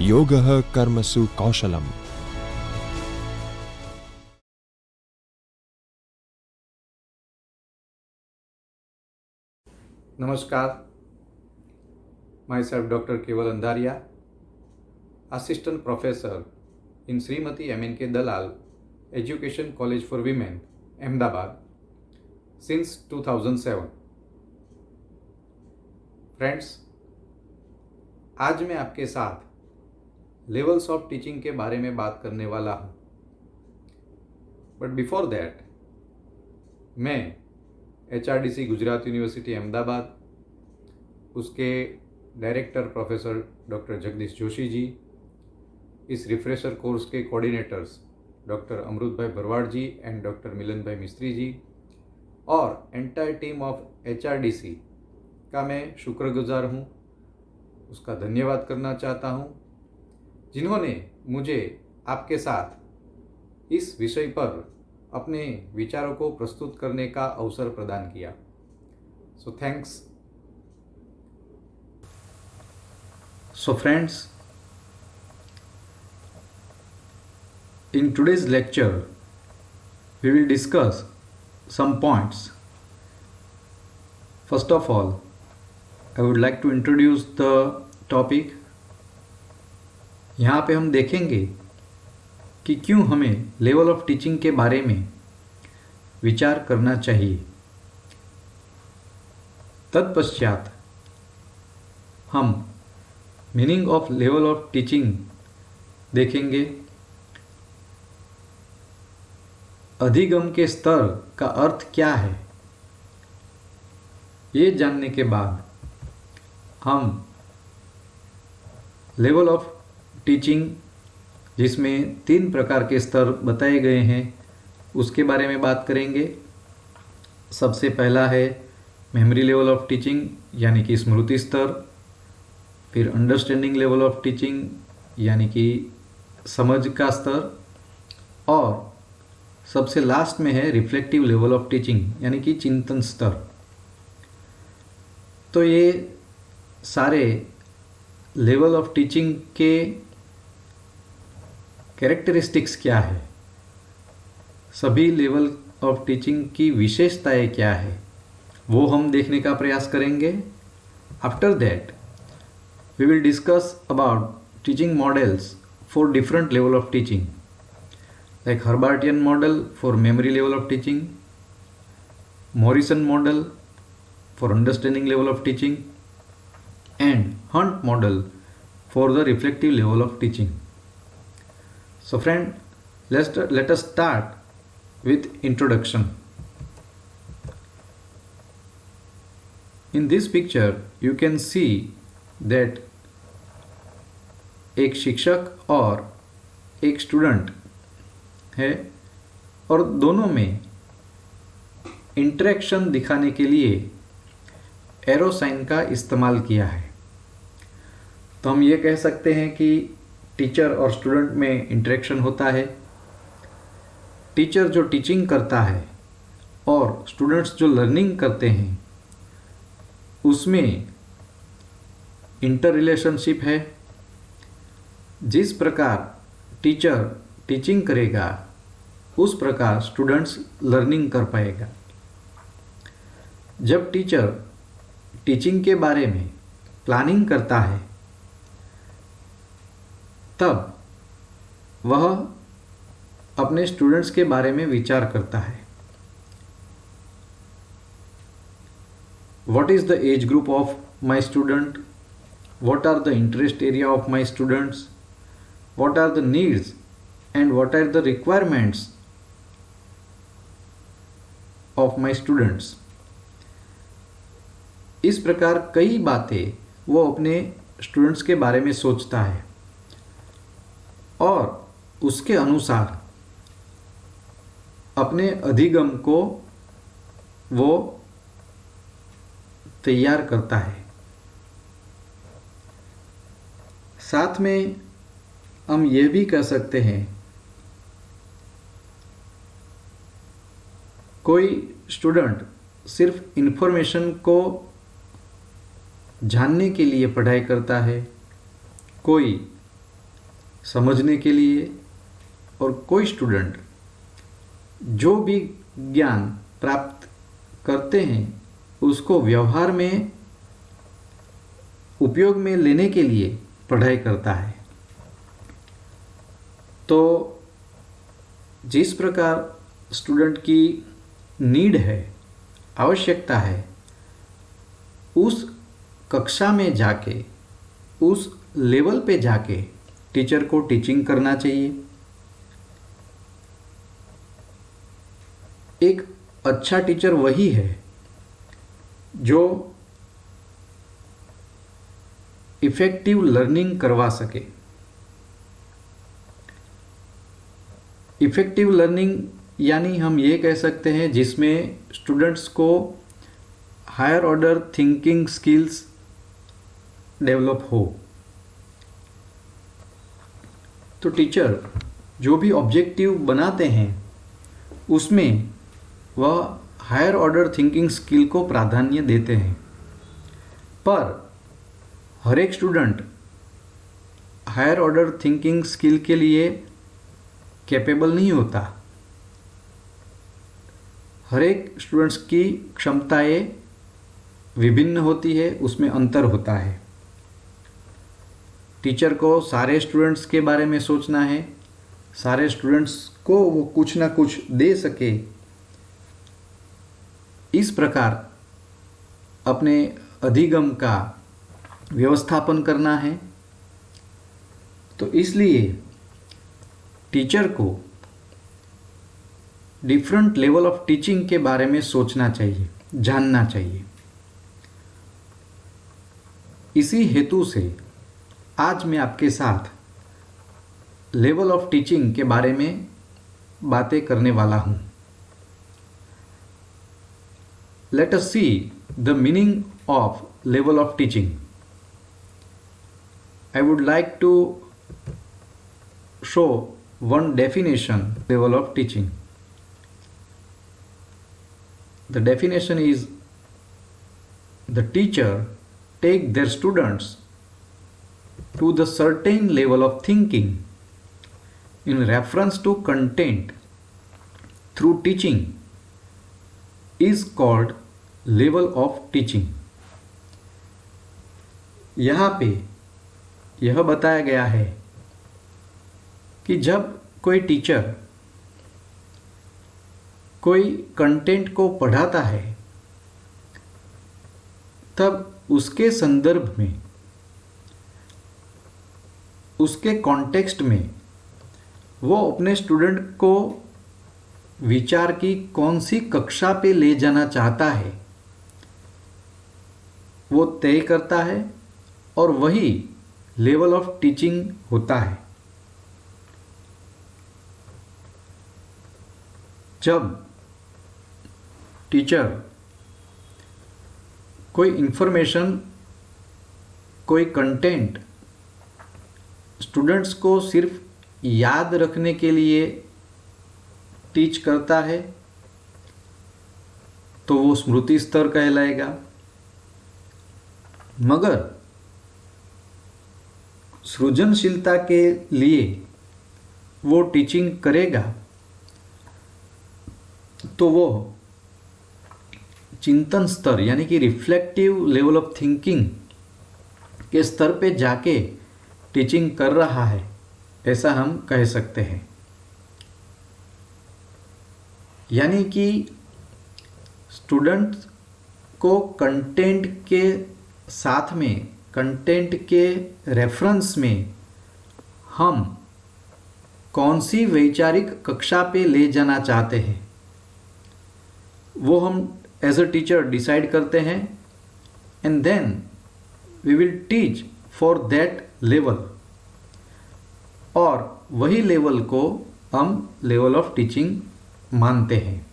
योगः कर्मसु कौशलम्। नमस्कार, myself Dr. Keval Andaria, Assistant Professor in Srimati M.N.K. Dalal Education College for Women, Ahmedabad, since 2007. Friends, आज मैं आपके साथ लेवल्स ऑफ टीचिंग के बारे में बात करने वाला हूँ। बट बिफोर दैट मैं HRDC गुजरात यूनिवर्सिटी अहमदाबाद, उसके director professor doctor Jagdish Joshi ji, इस रिफ्रेशर कोर्स के coordinators doctor Amrit bhai Bharwad ji and doctor Milan bhai Mistry जी और एंटायर टीम ऑफ HRDC का मैं शुक्रगुजार हूँ, उसका धन्यवाद करना चाहता हूँ, जिन्होंने मुझे आपके साथ इस विषय पर अपने विचारों को प्रस्तुत करने का अवसर प्रदान किया। So thanks. So friends, in today's lecture we will discuss some points. First of all, I would like to introduce the topic. यहाँ पे हम देखेंगे कि क्यों हमें लेवल ऑफ टीचिंग के बारे में विचार करना चाहिए। तत्पश्चात हम meaning of level of teaching देखेंगे। अधिगम के स्तर का अर्थ क्या है, ये जानने के बाद हम लेवल ऑफ टीचिंग, जिसमें 3 प्रकार के स्तर बताए गए हैं, उसके बारे में बात करेंगे। सबसे पहला है मेमोरी लेवल ऑफ टीचिंग, यानी कि स्मृति स्तर। फिर अंडरस्टैंडिंग लेवल ऑफ टीचिंग, यानी कि समझ का स्तर। और सबसे लास्ट में है रिफ्लेक्टिव लेवल ऑफ टीचिंग, यानी कि चिंतन स्तर। तो ये सारे लेवल ऑफ टीचिंग के कैरेक्टरिस्टिक्स क्या है, सभी लेवल ऑफ टीचिंग की विशेषताएं क्या है, वो हम देखने का प्रयास करेंगे। After that we will discuss about teaching models for different level of teaching, like Herbartian model for memory level of teaching, Morrison model for understanding level of teaching, and Hunt model for the reflective level of teaching. So friend, let us start with introduction. In this picture you can see that एक शिक्षक और एक student है, और दोनों में interaction दिखाने के लिए एरो साइन का इस्तेमाल किया है। तो हम ये कह सकते हैं कि टीचर और स्टूडेंट में इंटरेक्शन होता है। टीचर जो टीचिंग करता है और स्टूडेंट्स जो लर्निंग करते हैं, उसमें इंटर रिलेशनशिप है। जिस प्रकार टीचर टीचिंग करेगा, उस प्रकार स्टूडेंट्स लर्निंग कर पाएगा। जब टीचर टीचिंग के बारे में प्लानिंग करता है, तब वह अपने स्टूडेंट्स के बारे में विचार करता है। What is the age group of my student? What are the interest area of my students? What are the needs and what are the requirements of my students? इस प्रकार कई बातें वो अपने स्टूडेंट्स के बारे में सोचता है और उसके अनुसार अपने अधिगम को वो तैयार करता है। साथ में हम ये भी कह सकते हैं, कोई स्टूडेंट सिर्फ इन्फॉर्मेशन को जानने के लिए पढ़ाई करता है, कोई समझने के लिए, और कोई स्टूडेंट जो भी ज्ञान प्राप्त करते हैं उसको व्यवहार में उपयोग में लेने के लिए पढ़ाई करता है। तो जिस प्रकार स्टूडेंट की नीड है, आवश्यकता है, उस कक्षा में जाके, उस लेवल पे जाके टीचर को टीचिंग करना चाहिए। एक अच्छा टीचर वही है जो इफेक्टिव लर्निंग करवा सके। इफेक्टिव लर्निंग यानी हम ये कह सकते हैं जिसमें स्टूडेंट्स को higher order thinking skills develop हो। तो टीचर जो भी ऑब्जेक्टिव बनाते हैं उसमें वह हायर ऑर्डर थिंकिंग स्किल को प्राधान्य देते हैं, पर हर एक student higher order thinking skill के लिए कैपेबल नहीं होता। हर एक स्टूडेंट्स की क्षमताएं विभिन्न होती है, उसमें अंतर होता है। टीचर को सारे स्टूडेंट्स के बारे में सोचना है, सारे स्टूडेंट्स को वो कुछ ना कुछ दे सके, इस प्रकार अपने अधिगम का व्यवस्थापन करना है। तो इसलिए टीचर को डिफरेंट लेवल ऑफ टीचिंग के बारे में सोचना चाहिए, जानना चाहिए। इसी हेतु से आज मैं आपके साथ लेवल ऑफ टीचिंग के बारे में बातें करने वाला हूँ। Let us see the meaning of level of teaching. I would like to show one definition level of teaching. The definition is the teacher take their students to the certain level of thinking in reference to content through teaching is called level of teaching. यहाँ पे यह बताया गया है कि जब कोई teacher कोई कंटेंट को पढ़ाता है तब उसके संदर्भ में, उसके कॉन्टेक्स्ट में वो अपने स्टूडेंट को विचार की कौन सी कक्षा पे ले जाना चाहता है वो तय करता है, और वही लेवल ऑफ टीचिंग होता है। जब टीचर कोई इंफॉर्मेशन, कोई कंटेंट स्टूडेंट्स को सिर्फ याद रखने के लिए टीच करता है तो वो स्मृति स्तर कहलाएगा। मगर सृजनशीलता के लिए वो टीचिंग करेगा तो वो चिंतन स्तर यानी कि रिफ्लेक्टिव लेवल ऑफ थिंकिंग के स्तर पे जाके टीचिंग कर रहा है, ऐसा हम कह सकते हैं। यानी कि स्टूडेंट को कंटेंट के साथ में, कंटेंट के रेफरेंस में हम कौन सी वैचारिक कक्षा पे ले जाना चाहते हैं वो हम एज अ टीचर डिसाइड करते हैं, and then we will teach for that level, और वही लेवल को हम लेवल ऑफ टीचिंग मानते हैं।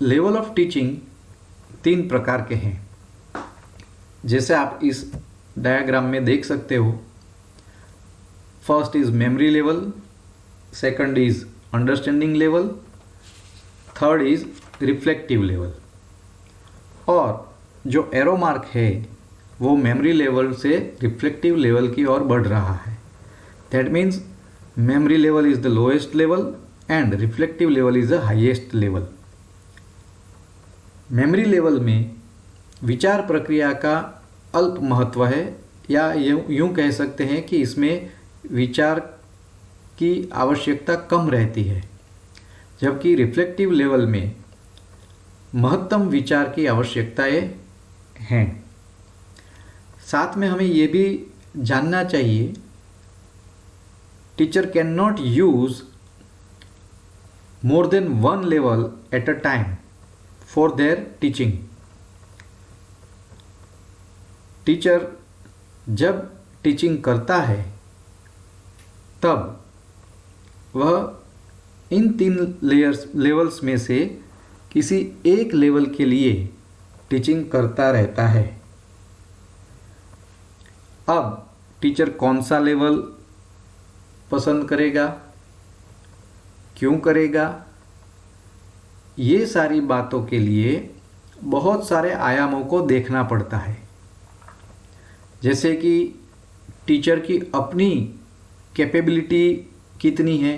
लेवल ऑफ टीचिंग 3 प्रकार के हैं, जैसे आप इस डायग्राम में देख सकते हो। First is memory level, second is understanding level, third is reflective level. और जो एरो मार्क है वो मेमोरी लेवल से रिफ्लेक्टिव लेवल की ओर बढ़ रहा है। That means memory level is the lowest level and reflective level is the highest level. Memory level में विचार प्रक्रिया का अल्प महत्व है, या यूँ कह सकते हैं कि इसमें विचार की आवश्यकता कम रहती है, जबकि रिफ्लेक्टिव लेवल में महत्तम विचार की आवश्यकताएं हैं। साथ में हमें ये भी जानना चाहिए, teacher can not use more than one level at a time for their teaching. Teacher जब टीचिंग करता है तब वह इन 3 लेवल्स में से किसी एक लेवल के लिए टीचिंग करता रहता है। अब टीचर कौन सा लेवल पसंद करेगा, क्यों करेगा, ये सारी बातों के लिए बहुत सारे आयामों को देखना पड़ता है। जैसे कि टीचर की अपनी कैपेबिलिटी कितनी है,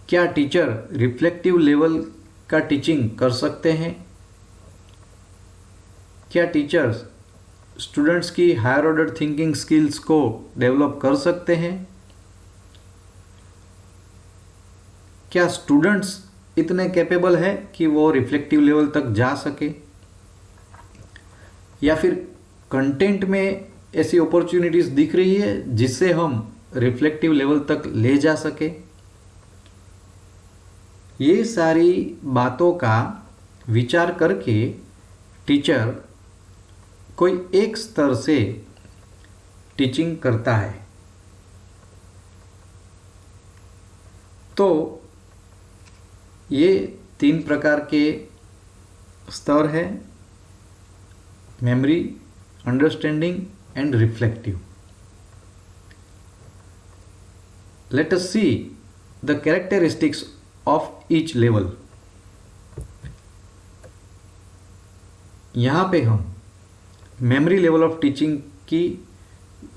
क्या टीचर रिफ्लेक्टिव लेवल का टीचिंग कर सकते हैं, क्या टीचर्स स्टूडेंट्स की हायर ऑर्डर थिंकिंग स्किल्स को डेवलप कर सकते हैं, क्या स्टूडेंट्स इतने कैपेबल है कि वो रिफ्लेक्टिव लेवल तक जा सके, या फिर कंटेंट में ऐसी अपॉर्चुनिटीज दिख रही है जिससे हम रिफ्लेक्टिव लेवल तक ले जा सके। ये सारी बातों का विचार करके टीचर कोई एक स्तर से टीचिंग करता है। तो ये 3 प्रकार के स्तर हैं, memory, understanding and reflective. Let us see the characteristics of each level. यहाँ पे हम मेमोरी लेवल ऑफ टीचिंग की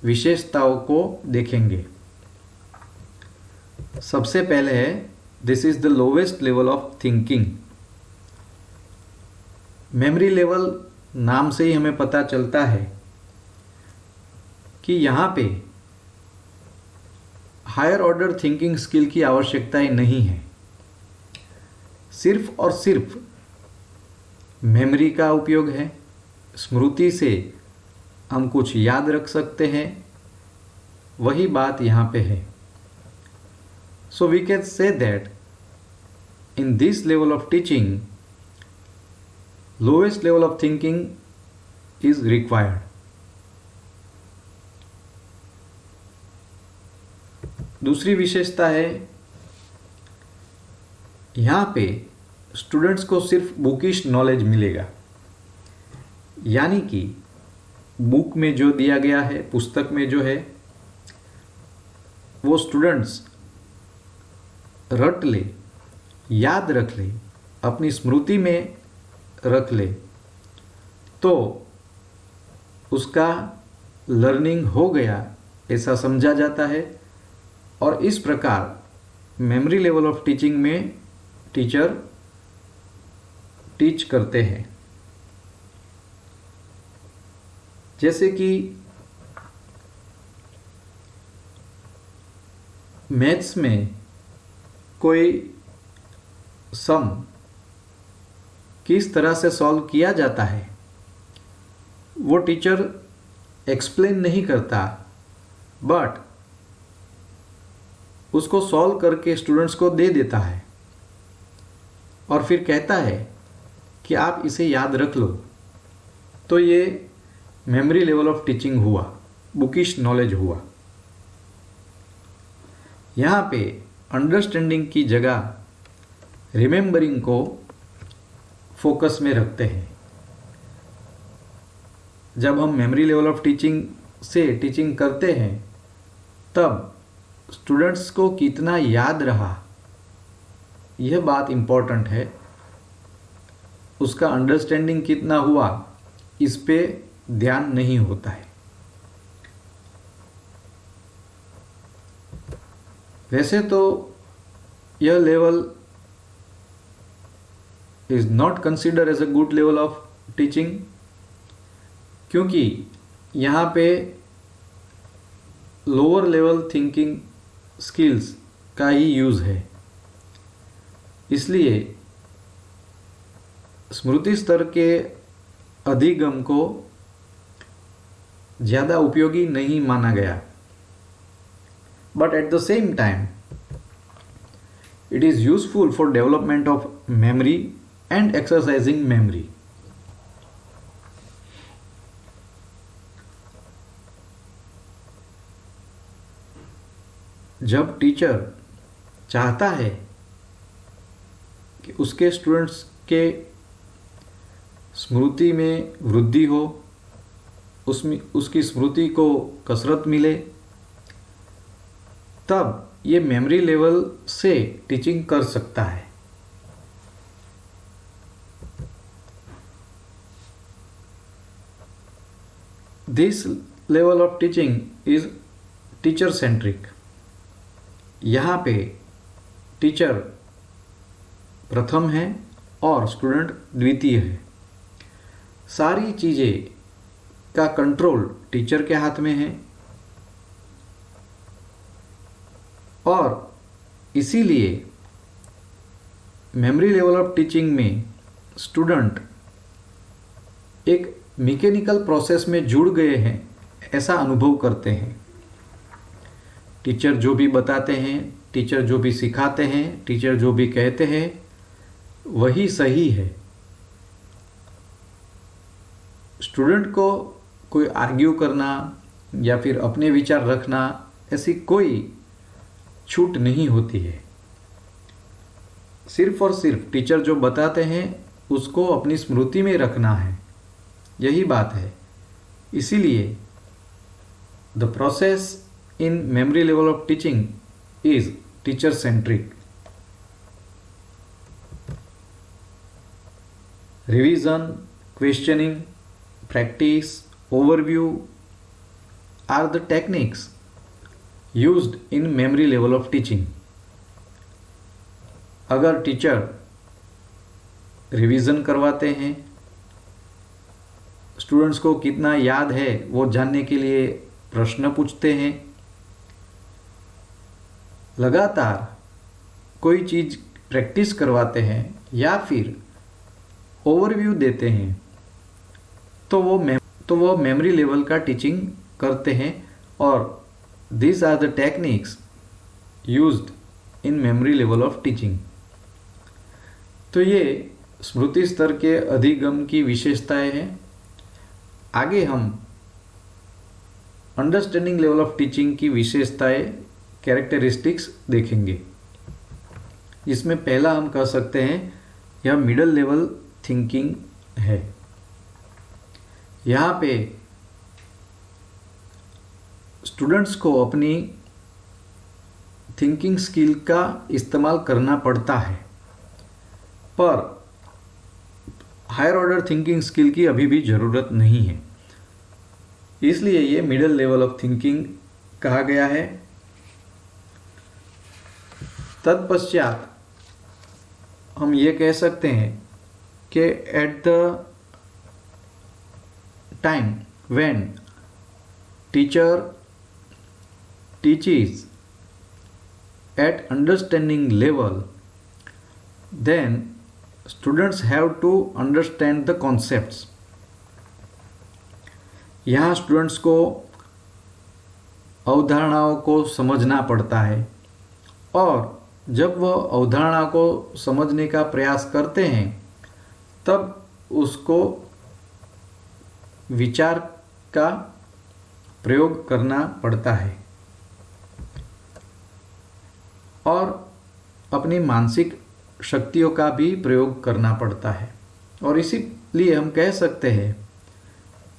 विशेषताओं को देखेंगे। सबसे पहले है, this is the lowest level of thinking. Memory level नाम से ही हमें पता चलता है कि यहाँ पे हायर ऑर्डर थिंकिंग स्किल की आवश्यकताएं नहीं है। सिर्फ और सिर्फ मेमोरी का उपयोग है, स्मृति से हम कुछ याद रख सकते हैं, वही बात यहाँ पे है। So we can say that in this level of teaching lowest level of thinking is required. दूसरी विशेषता है, यहाँ पे स्टूडेंट्स को सिर्फ बुकिश नॉलेज मिलेगा, यानी कि बुक में जो दिया गया है, पुस्तक में जो है, वो स्टूडेंट्स रट ले, याद रख ले, अपनी स्मृति में रख ले, तो उसका लर्निंग हो गया ऐसा समझा जाता है। और इस प्रकार मेमोरी लेवल ऑफ टीचिंग में टीचर टीच करते हैं। जैसे कि मैथ्स में कोई सम किस तरह से सॉल्व किया जाता है, वो टीचर एक्सप्लेन नहीं करता, बट उसको सॉल्व करके स्टूडेंट्स को दे देता है और फिर कहता है कि आप इसे याद रख लो। तो ये मेमोरी लेवल ऑफ टीचिंग हुआ, बुकिश नॉलेज हुआ। यहाँ पे अंडरस्टैंडिंग की जगह रिमेंबरिंग को फोकस में रखते हैं। जब हम मेमोरी लेवल ऑफ टीचिंग से टीचिंग करते हैं तब स्टूडेंट्स को कितना याद रहा, यह बात इम्पोर्टेंट है। उसका अंडरस्टैंडिंग कितना हुआ इस पे ध्यान नहीं होता है। वैसे तो यह level is not consider as a good level of teaching, क्योंकि यहाँ पे लोअर लेवल थिंकिंग स्किल्स का ही यूज़ है। इसलिए स्मृति स्तर के अधिगम को ज़्यादा उपयोगी नहीं माना गया। But at the same time it is useful for development of memory and exercising memory. जब टीचर चाहता है कि उसके स्टूडेंट्स के स्मृति में वृद्धि हो, उसमें उसकी स्मृति को कसरत मिले, तब ये मेमोरी लेवल से टीचिंग कर सकता है। This level of teaching is teacher centric. यहाँ पे टीचर प्रथम है और स्टूडेंट द्वितीय है। सारी चीज़ें का कंट्रोल टीचर के हाथ में है और इसीलिए मेमोरी लेवल ऑफ टीचिंग में स्टूडेंट एक मैकेनिकल प्रोसेस में जुड़ गए हैं ऐसा अनुभव करते हैं। टीचर जो भी बताते हैं, टीचर जो भी सिखाते हैं, टीचर जो भी कहते हैं वही सही है। स्टूडेंट को कोई आर्ग्यू करना या फिर अपने विचार रखना ऐसी कोई छूट नहीं होती है। सिर्फ और सिर्फ टीचर जो बताते हैं उसको अपनी स्मृति में रखना है, यही बात है। इसीलिए the process in memory level of teaching is teacher centric. Revision, questioning, practice, overview are the techniques used in memory level of teaching. अगर टीचर रिवीजन करवाते हैं, स्टूडेंट्स को कितना याद है वो जानने के लिए प्रश्न पूछते हैं, लगातार कोई चीज़ प्रैक्टिस करवाते हैं या फिर ओवरव्यू देते हैं, तो वो मेमोरी लेवल का टीचिंग करते हैं और These are the techniques used in memory level of teaching. तो ये स्मृति स्तर के अधिगम की विशेषताएं हैं। आगे हम अंडरस्टैंडिंग लेवल ऑफ टीचिंग की विशेषताएं, कैरेक्टरिस्टिक्स देखेंगे। इसमें पहला हम कह सकते हैं यह मिडल लेवल थिंकिंग है। यहाँ पे स्टूडेंट्स को अपनी थिंकिंग स्किल का इस्तेमाल करना पड़ता है, पर हायर ऑर्डर थिंकिंग स्किल की अभी भी ज़रूरत नहीं है। इसलिए ये मिडिल लेवल ऑफ थिंकिंग कहा गया है। तत्पश्चात हम ये कह सकते हैं कि at the time when teacher teaches at understanding level, then students have to understand the concepts. यहाँ स्टूडेंट्स को अवधारणाओं को समझना पड़ता है और जब वह अवधारणा को समझने का प्रयास करते हैं तब उसको विचार का प्रयोग करना पड़ता है और अपनी मानसिक शक्तियों का भी प्रयोग करना पड़ता है। और इसीलिए हम कह सकते हैं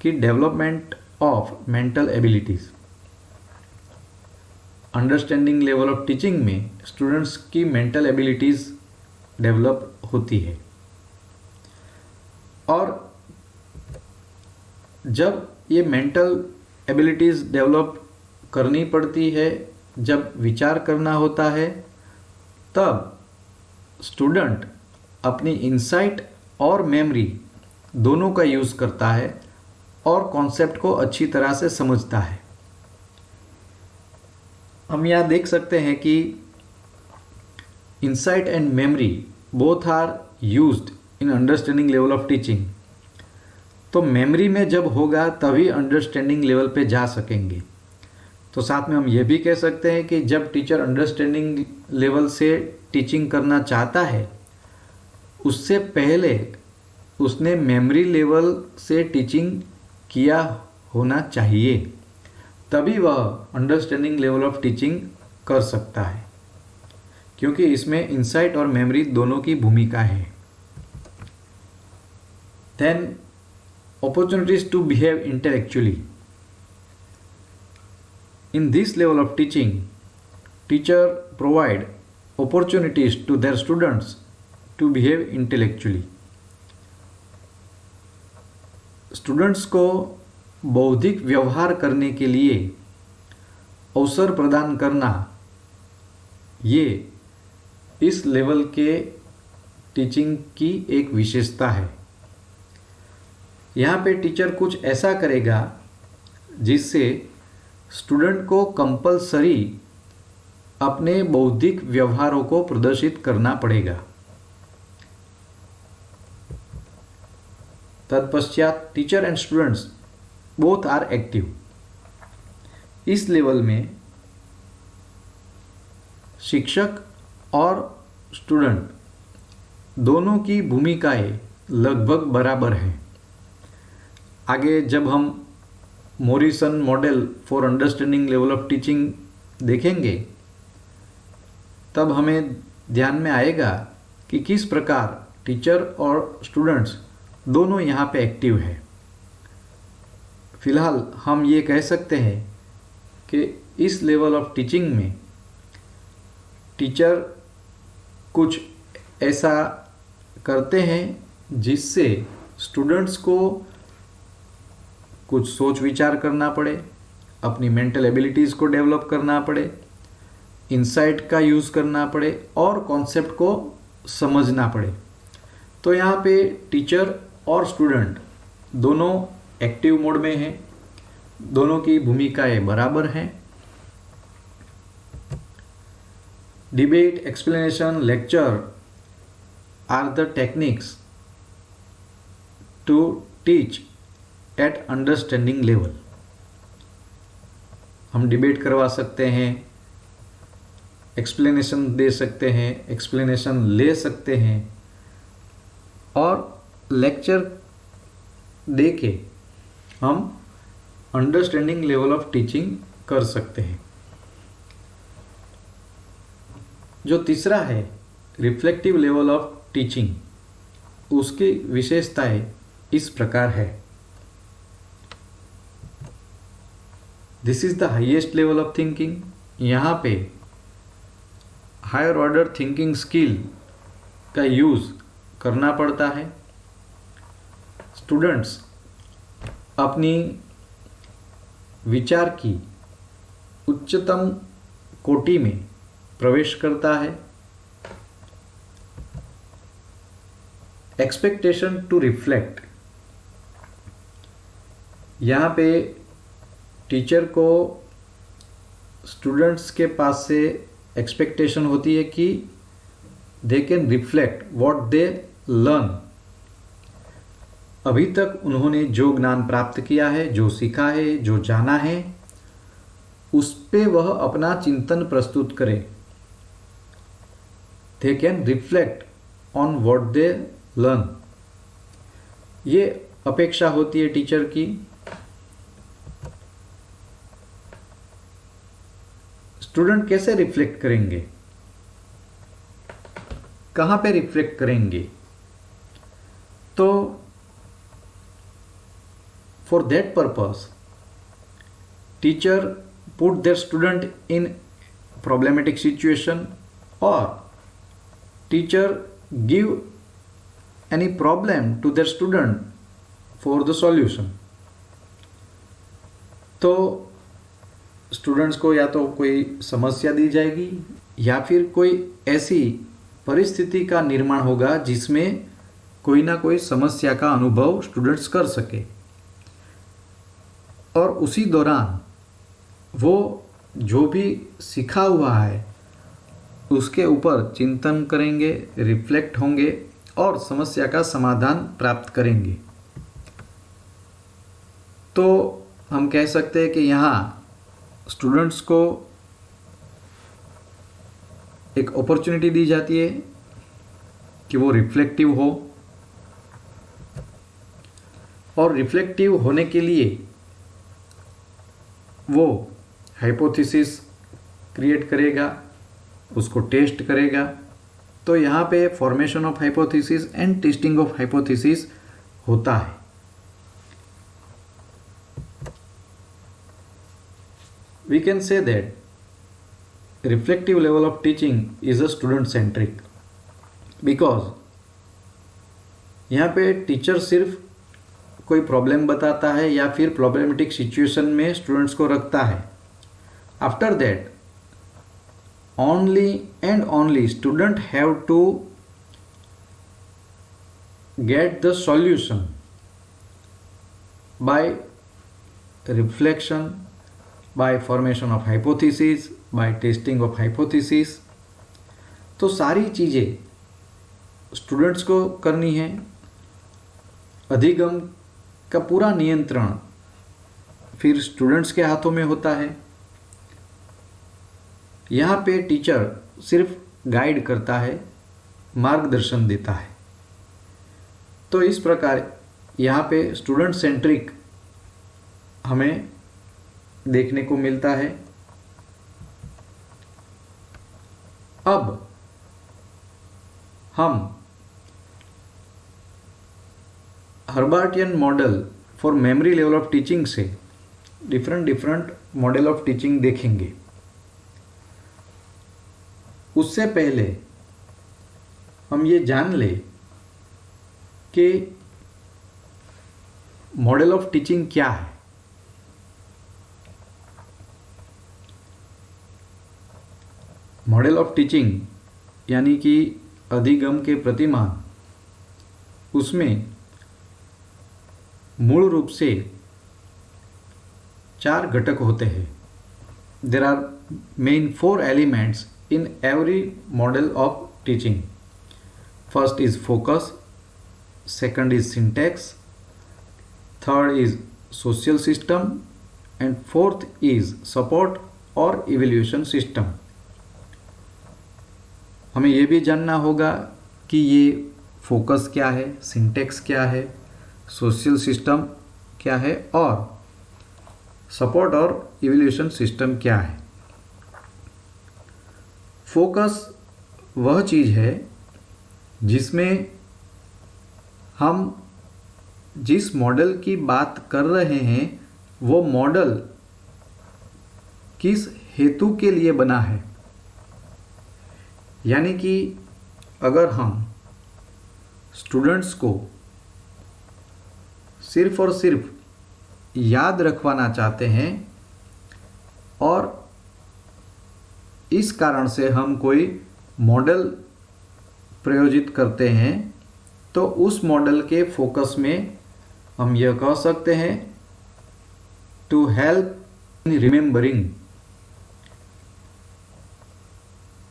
कि development of mental abilities, understanding level of teaching में स्टूडेंट्स की मेंटल एबिलिटीज़ डेवलप होती है। और जब ये मेंटल एबिलिटीज़ डेवलप करनी पड़ती है, जब विचार करना होता है, तब स्टूडेंट अपनी इंसाइट और मेमोरी दोनों का यूज़ करता है और कॉन्सेप्ट को अच्छी तरह से समझता है। हम यहाँ देख सकते हैं कि insight and memory both are used in understanding level of teaching. तो मेमोरी में जब होगा तभी अंडरस्टैंडिंग लेवल पे जा सकेंगे। तो साथ में हम ये भी कह सकते हैं कि जब टीचर अंडरस्टैंडिंग लेवल से टीचिंग करना चाहता है, उससे पहले उसने मेमोरी लेवल से टीचिंग किया होना चाहिए, तभी वह अंडरस्टैंडिंग लेवल ऑफ टीचिंग कर सकता है, क्योंकि इसमें इंसाइट और मेमोरी दोनों की भूमिका है। Then opportunities to behave intellectually. In this level of teaching, teacher provide opportunities to their students to behave intellectually. Students को बौद्धिक व्यवहार करने के लिए अवसर प्रदान करना, ये इस लेवल के टीचिंग की एक विशेषता है। यहाँ पे टीचर कुछ ऐसा करेगा जिससे स्टूडेंट को कंपलसरी अपने बौद्धिक व्यवहारों को प्रदर्शित करना पड़ेगा। तत्पश्चात teacher and students both are active. इस लेवल में शिक्षक और स्टूडेंट दोनों की भूमिकाएं लगभग बराबर हैं। आगे जब हम Morrison model for understanding level of teaching देखेंगे, तब हमें ध्यान में आएगा कि किस प्रकार टीचर और स्टूडेंट्स दोनों यहाँ पे एक्टिव है। फिलहाल हम ये कह सकते हैं कि इस लेवल ऑफ टीचिंग में टीचर कुछ ऐसा करते हैं जिससे स्टूडेंट्स को कुछ सोच विचार करना पड़े, अपनी मेंटल एबिलिटीज़ को डेवलप करना पड़े, इंसाइट का यूज़ करना पड़े और कॉन्सेप्ट को समझना पड़े। तो यहाँ पे टीचर और स्टूडेंट दोनों एक्टिव मोड में हैं, दोनों की भूमिकाएं बराबर हैं। Debate, explanation, lecture are the techniques to teach at understanding level. हम डिबेट करवा सकते हैं, एक्सप्लेनेशन दे सकते हैं, एक्सप्लेनेशन ले सकते हैं और लेक्चर दे के हम अंडरस्टैंडिंग लेवल ऑफ टीचिंग कर सकते हैं। जो तीसरा है रिफ्लेक्टिव लेवल ऑफ टीचिंग, उसकी विशेषताएं इस प्रकार है। This is the highest level of thinking. यहाँ पे हायर ऑर्डर थिंकिंग स्किल का यूज़ करना पड़ता है। स्टूडेंट्स अपनी विचार की उच्चतम कोटि में प्रवेश करता है। एक्सपेक्टेशन टू रिफ्लेक्ट, यहाँ पे टीचर को स्टूडेंट्स के पास से एक्सपेक्टेशन होती है कि they can reflect what they learn. अभी तक उन्होंने जो ज्ञान प्राप्त किया है, जो सीखा है, जो जाना है, उस पे वह अपना चिंतन प्रस्तुत करें। They can reflect on what they learn, ये अपेक्षा होती है टीचर की। स्टूडेंट कैसे रिफ्लेक्ट करेंगे, कहाँ पे रिफ्लेक्ट करेंगे? तो for that purpose teacher put their student in problematic situation और teacher give any problem to their student for the solution. तो स्टूडेंट्स को या तो कोई समस्या दी जाएगी या फिर कोई ऐसी परिस्थिति का निर्माण होगा जिसमें कोई ना कोई समस्या का अनुभव स्टूडेंट्स कर सके, और उसी दौरान वो जो भी सीखा हुआ है उसके ऊपर चिंतन करेंगे, रिफ्लेक्ट होंगे और समस्या का समाधान प्राप्त करेंगे। तो हम कह सकते हैं कि यहाँ स्टूडेंट्स को एक अपॉर्चुनिटी दी जाती है कि वो रिफ्लेक्टिव हो, और रिफ्लेक्टिव होने के लिए वो हाइपोथेसिस क्रिएट करेगा, उसको टेस्ट करेगा। तो यहाँ पे formation of hypothesis and testing of hypothesis होता है। We can say that reflective level of teaching is a student centric, because यहाँ पे टीचर सिर्फ कोई प्रॉब्लम बताता है या फिर प्रॉब्लमेटिक सिचुएशन में स्टूडेंट्स को रखता है। After that only and only student have to get the solution by reflection, by formation of hypothesis, by testing of hypothesis. तो सारी चीज़ें स्टूडेंट्स को करनी है। अधिगम का पूरा नियंत्रण फिर स्टूडेंट्स के हाथों में होता है। यहाँ पे टीचर सिर्फ गाइड करता है, मार्गदर्शन देता है। तो इस प्रकार यहाँ पे स्टूडेंट सेंट्रिक हमें देखने को मिलता है। अब हम Herbartian model for memory level of teaching से डिफरेंट मॉडल ऑफ टीचिंग देखेंगे। उससे पहले हम ये जान ले कि मॉडल ऑफ टीचिंग क्या है। मॉडल ऑफ टीचिंग यानी कि अधिगम के प्रतिमान, उसमें मूल रूप से 4 घटक होते हैं। There are main 4 elements in every model of teaching. First is focus, second is syntax, third is social system, and fourth is support or evaluation system. हमें ये भी जानना होगा कि ये फोकस क्या है, सिंटेक्स क्या है, सोशल सिस्टम क्या है और सपोर्ट और इवैल्यूएशन सिस्टम क्या है। फोकस वह चीज़ है जिसमें हम जिस मॉडल की बात कर रहे हैं वो मॉडल किस हेतु के लिए बना है। यानी कि अगर हम स्टूडेंट्स को सिर्फ और सिर्फ याद रखवाना चाहते हैं और इस कारण से हम कोई मॉडल प्रयोजित करते हैं, तो उस मॉडल के फोकस में हम यह कह सकते हैं टू हेल्प इन रिमेंबरिंग।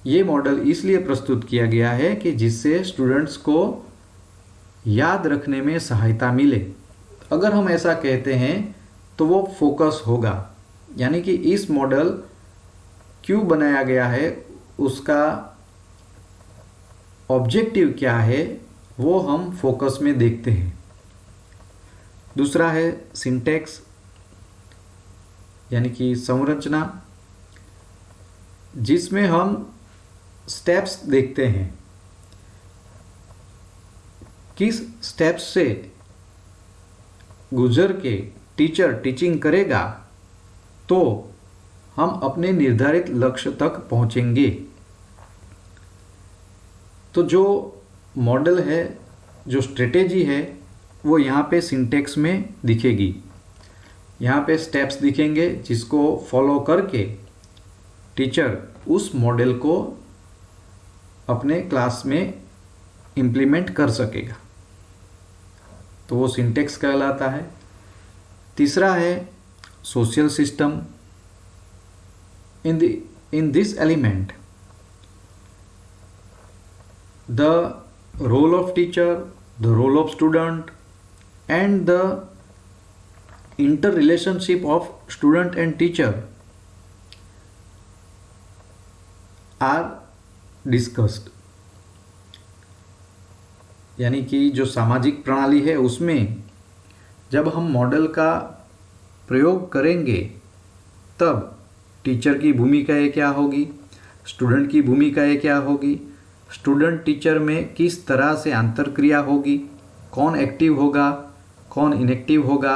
ये मॉडल इसलिए प्रस्तुत किया गया है कि जिससे स्टूडेंट्स को याद रखने में सहायता मिले। अगर हम ऐसा कहते हैं तो वो फोकस होगा। यानी कि इस मॉडल क्यों बनाया गया है, उसका ऑब्जेक्टिव क्या है, वो हम फोकस में देखते हैं। दूसरा है सिंटैक्स यानी कि संरचना, जिसमें हम स्टेप्स देखते हैं। किस स्टेप्स से गुजर के टीचर टीचिंग करेगा तो हम अपने निर्धारित लक्ष्य तक पहुंचेंगे। तो जो मॉडल है जो स्ट्रेटेजी है वो यहाँ पे सिंटेक्स में दिखेगी। यहाँ पे स्टेप्स दिखेंगे जिसको फॉलो करके टीचर उस मॉडल को अपने क्लास में इम्प्लीमेंट कर सकेगा, तो वो सिंटेक्स कहलाता है। तीसरा है social system. In this element the role of teacher, the role of student, and the interrelationship of student and teacher are discussed। यानी कि जो सामाजिक प्रणाली है उसमें जब हम मॉडल का प्रयोग करेंगे तब टीचर की भूमिकाएं क्या होगी, स्टूडेंट की भूमिकाएं क्या होगी, स्टूडेंट टीचर में किस तरह से अंतरक्रिया होगी, कौन एक्टिव होगा, कौन इनएक्टिव होगा,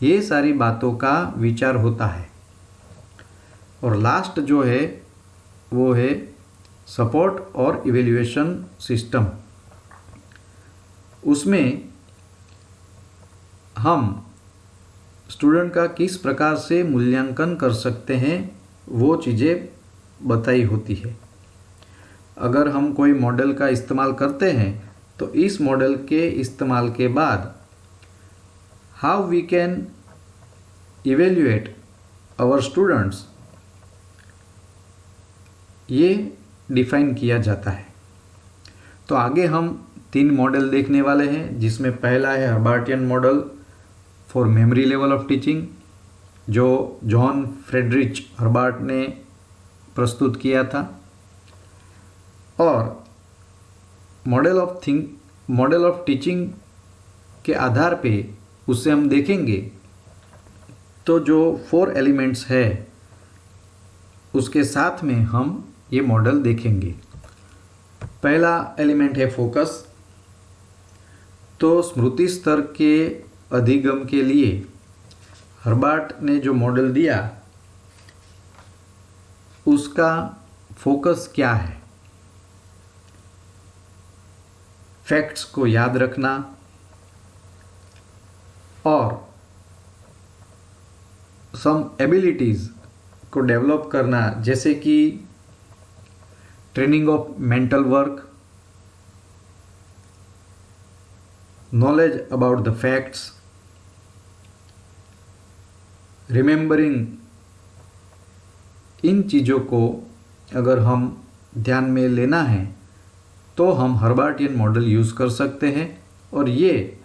ये सारी बातों का विचार होता है। और लास्ट जो है वो है सपोर्ट और इवैल्यूएशन सिस्टम। उसमें हम स्टूडेंट का किस प्रकार से मूल्यांकन कर सकते हैं वो चीज़ें बताई होती है। अगर हम कोई मॉडल का इस्तेमाल करते हैं तो इस मॉडल के इस्तेमाल के बाद how we can evaluate our students, ये डिफाइन किया जाता है। तो आगे हम 3 मॉडल देखने वाले हैं, जिसमें पहला है Herbartian model for memory level of teaching, जो जॉन फ्रेडरिच हर्बार्ट ने प्रस्तुत किया था। और मॉडल ऑफ टीचिंग के आधार पे उससे हम देखेंगे तो जो 4 एलिमेंट्स है उसके साथ में हम ये मॉडल देखेंगे। पहला एलिमेंट है फोकस। तो स्मृति स्तर के अधिगम के लिए हर्बार्ट ने जो मॉडल दिया उसका फोकस क्या है, फैक्ट्स को याद रखना और सम एबिलिटीज़ को डेवलप करना, जैसे कि training of mental work, knowledge about the facts, remembering. इन चीज़ों को अगर हम ध्यान में लेना है तो हम हर्बार्टियन मॉडल यूज़ कर सकते हैं और ये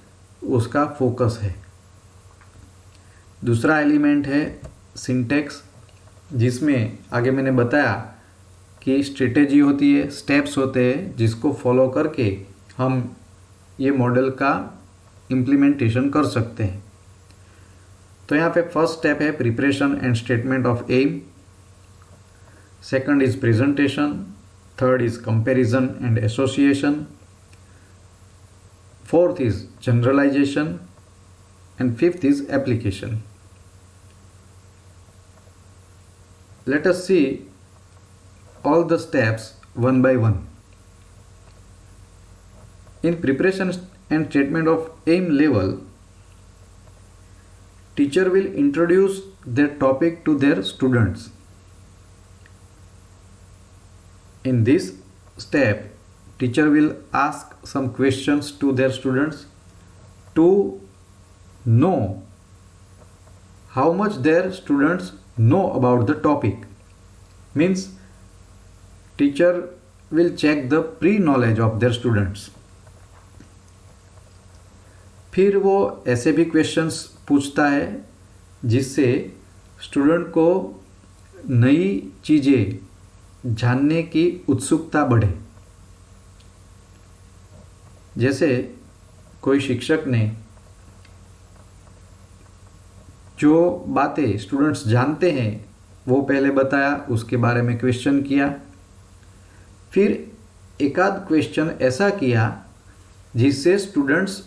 उसका फोकस है। दूसरा एलिमेंट है सिंटेक्स, जिसमें आगे मैंने बताया कि स्ट्रेटेजी होती है, स्टेप्स होते हैं जिसको फॉलो करके हम ये मॉडल का इम्प्लीमेंटेशन कर सकते हैं। तो यहाँ पे फर्स्ट स्टेप है preparation and statement of aim, second is presentation, third is comparison and association, fourth is generalization, and fifth is application. Let us see all the steps one by one. In preparation and statement of aim level, teacher will introduce their topic to their students. In this step, teacher will ask some questions to their students to know how much their students know about the topic. Means teacher will check the pre-knowledge of their students. फिर वो ऐसे भी questions पूछता है जिससे student को नई चीज़ें जानने की उत्सुकता बढ़े। जैसे कोई शिक्षक ने जो बातें स्टूडेंट्स जानते हैं वो पहले बताया, उसके बारे में क्वेश्चन किया, फिर एक आध क्वेश्चन ऐसा किया जिससे स्टूडेंट्स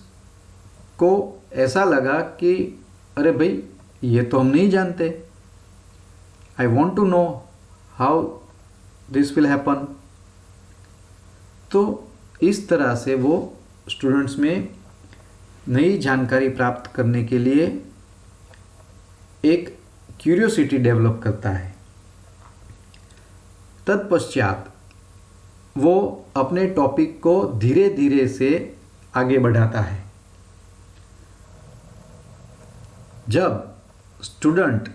को ऐसा लगा कि अरे भाई ये तो हम नहीं जानते, I want to know how this will happen. तो इस तरह से वो स्टूडेंट्स में नई जानकारी प्राप्त करने के लिए एक क्यूरियोसिटी डेवलप करता है। तत्पश्चात वो अपने टॉपिक को धीरे धीरे से आगे बढ़ाता है। जब स्टूडेंट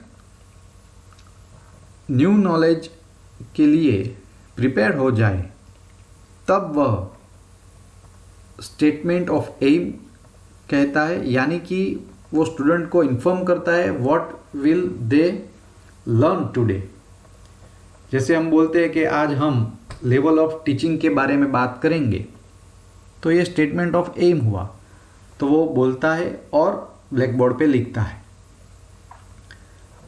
न्यू नॉलेज के लिए प्रिपेयर हो जाए तब वह स्टेटमेंट ऑफ एम कहता है, यानी कि वो स्टूडेंट को इन्फॉर्म करता है what will they learn today. जैसे हम बोलते हैं कि आज हम लेवल ऑफ टीचिंग के बारे में बात करेंगे, तो ये स्टेटमेंट ऑफ एम हुआ। तो वो बोलता है और ब्लैक बोर्ड पे लिखता है।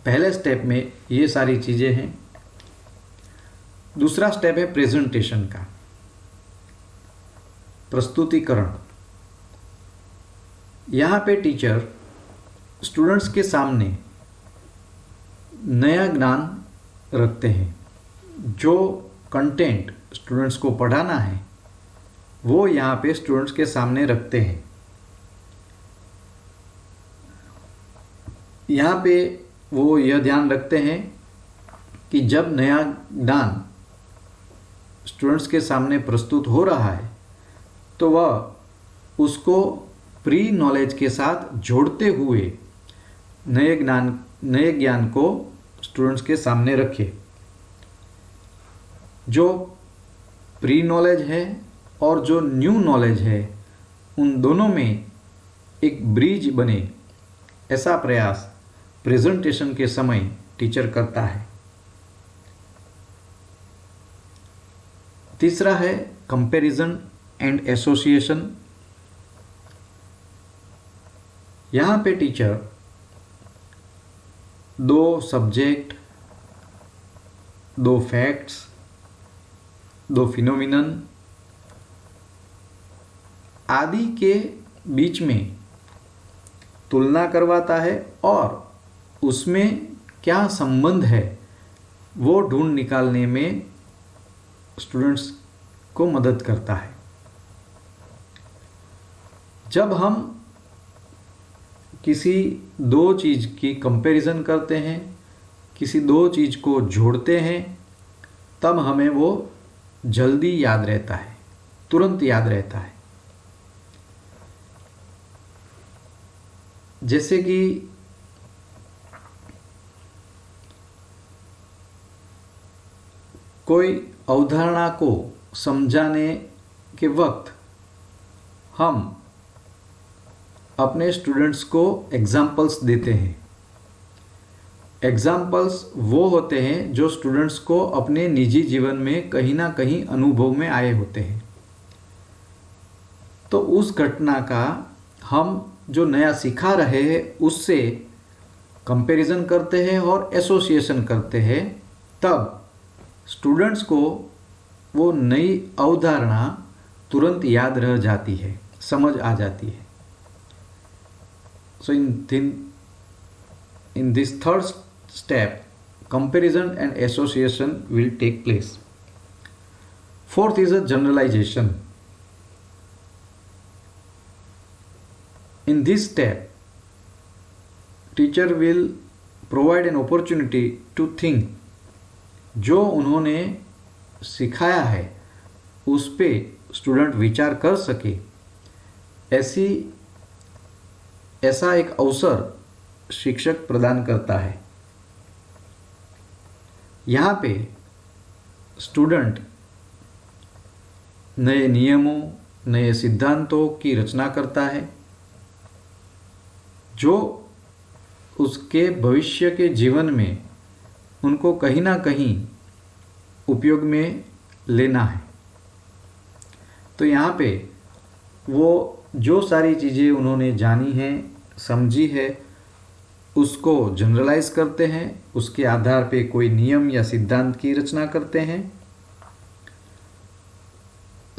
पहले स्टेप में ये सारी चीज़ें हैं। दूसरा स्टेप है प्रेजेंटेशन का, प्रस्तुतिकरण। यहाँ पे टीचर स्टूडेंट्स के सामने नया ज्ञान रखते हैं। जो कंटेंट स्टूडेंट्स को पढ़ाना है वो यहाँ पे स्टूडेंट्स के सामने रखते हैं। यहाँ पे वो यह ध्यान रखते हैं कि जब नया ज्ञान स्टूडेंट्स के सामने प्रस्तुत हो रहा है तो वह उसको प्री नॉलेज के साथ जोड़ते हुए नए ज्ञान को स्टूडेंट्स के सामने रखे। जो प्री नॉलेज है और जो न्यू नॉलेज है उन दोनों में एक ब्रिज बने, ऐसा प्रयास प्रेजेंटेशन के समय टीचर करता है। तीसरा है कंपैरिजन एंड एसोसिएशन। यहाँ पे टीचर दो सब्जेक्ट, दो फैक्ट्स, दो फिनोमिनन आदि के बीच में तुलना करवाता है और उसमें क्या संबंध है वो ढूंढ निकालने में स्टूडेंट्स को मदद करता है। जब हम किसी दो चीज़ की कंपैरिजन करते हैं, किसी दो चीज़ को जोड़ते हैं, तब हमें वो जल्दी याद रहता है, तुरंत याद रहता है। जैसे कि कोई अवधारणा को समझाने के वक्त हम अपने स्टूडेंट्स को एग्जाम्पल्स देते हैं। एग्जाम्पल्स वो होते हैं जो स्टूडेंट्स को अपने निजी जीवन में कहीं ना कहीं अनुभव में आए होते हैं। तो उस घटना का हम जो नया सिखा रहे हैं उससे कंपैरिजन करते हैं और एसोसिएशन करते हैं, तब स्टूडेंट्स को वो नई अवधारणा तुरंत याद रह जाती है, समझ आ जाती है। सो in this third step, comparison and association will take place. Fourth is a generalization. In this step, teacher will provide an opportunity to think. जो उन्होंने सिखाया है उस पे स्टूडेंट विचार कर सके, ऐसा एक अवसर शिक्षक प्रदान करता है। यहाँ पे स्टूडेंट नए नियमों, नए सिद्धांतों की रचना करता है जो उसके भविष्य के जीवन में उनको कहीं ना कहीं उपयोग में लेना है। तो यहाँ पे वो जो सारी चीज़ें उन्होंने जानी हैं, समझी है, उसको जनरलाइज करते हैं, उसके आधार पे कोई नियम या सिद्धांत की रचना करते हैं।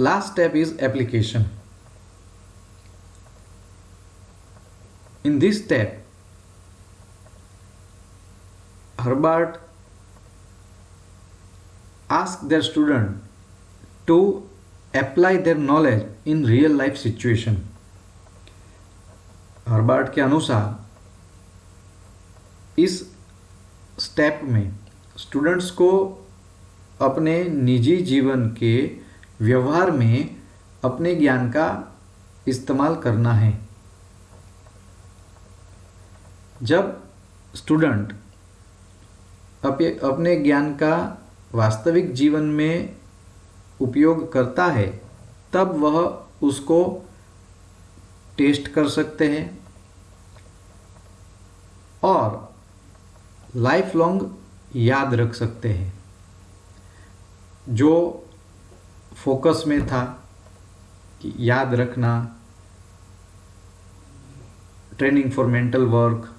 Last step is application. In this step, Herbart asked their student to apply their knowledge in real life situation. Herbert के अनुसार इस स्टेप में स्टूडेंट्स को अपने निजी जीवन के व्यवहार में अपने ज्ञान का इस्तेमाल करना है। जब स्टूडेंट अपने ज्ञान का वास्तविक जीवन में उपयोग करता है तब वह उसको टेस्ट कर सकते हैं और लाइफ लॉन्ग याद रख सकते हैं। जो फोकस में था कि याद रखना, training for mental work,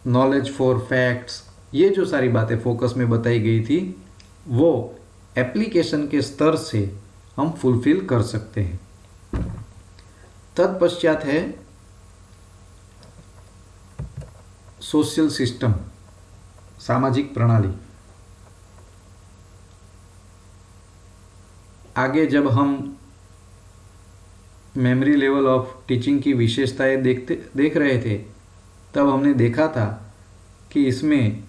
knowledge for facts, ये जो सारी बातें फोकस में बताई गई थी वो एप्लीकेशन के स्तर से हम फुलफिल कर सकते हैं। तत्पश्चात है सोशल सिस्टम, सामाजिक प्रणाली। आगे जब हम मेमोरी लेवल ऑफ टीचिंग की विशेषताएं देख रहे थे तब हमने देखा था कि इसमें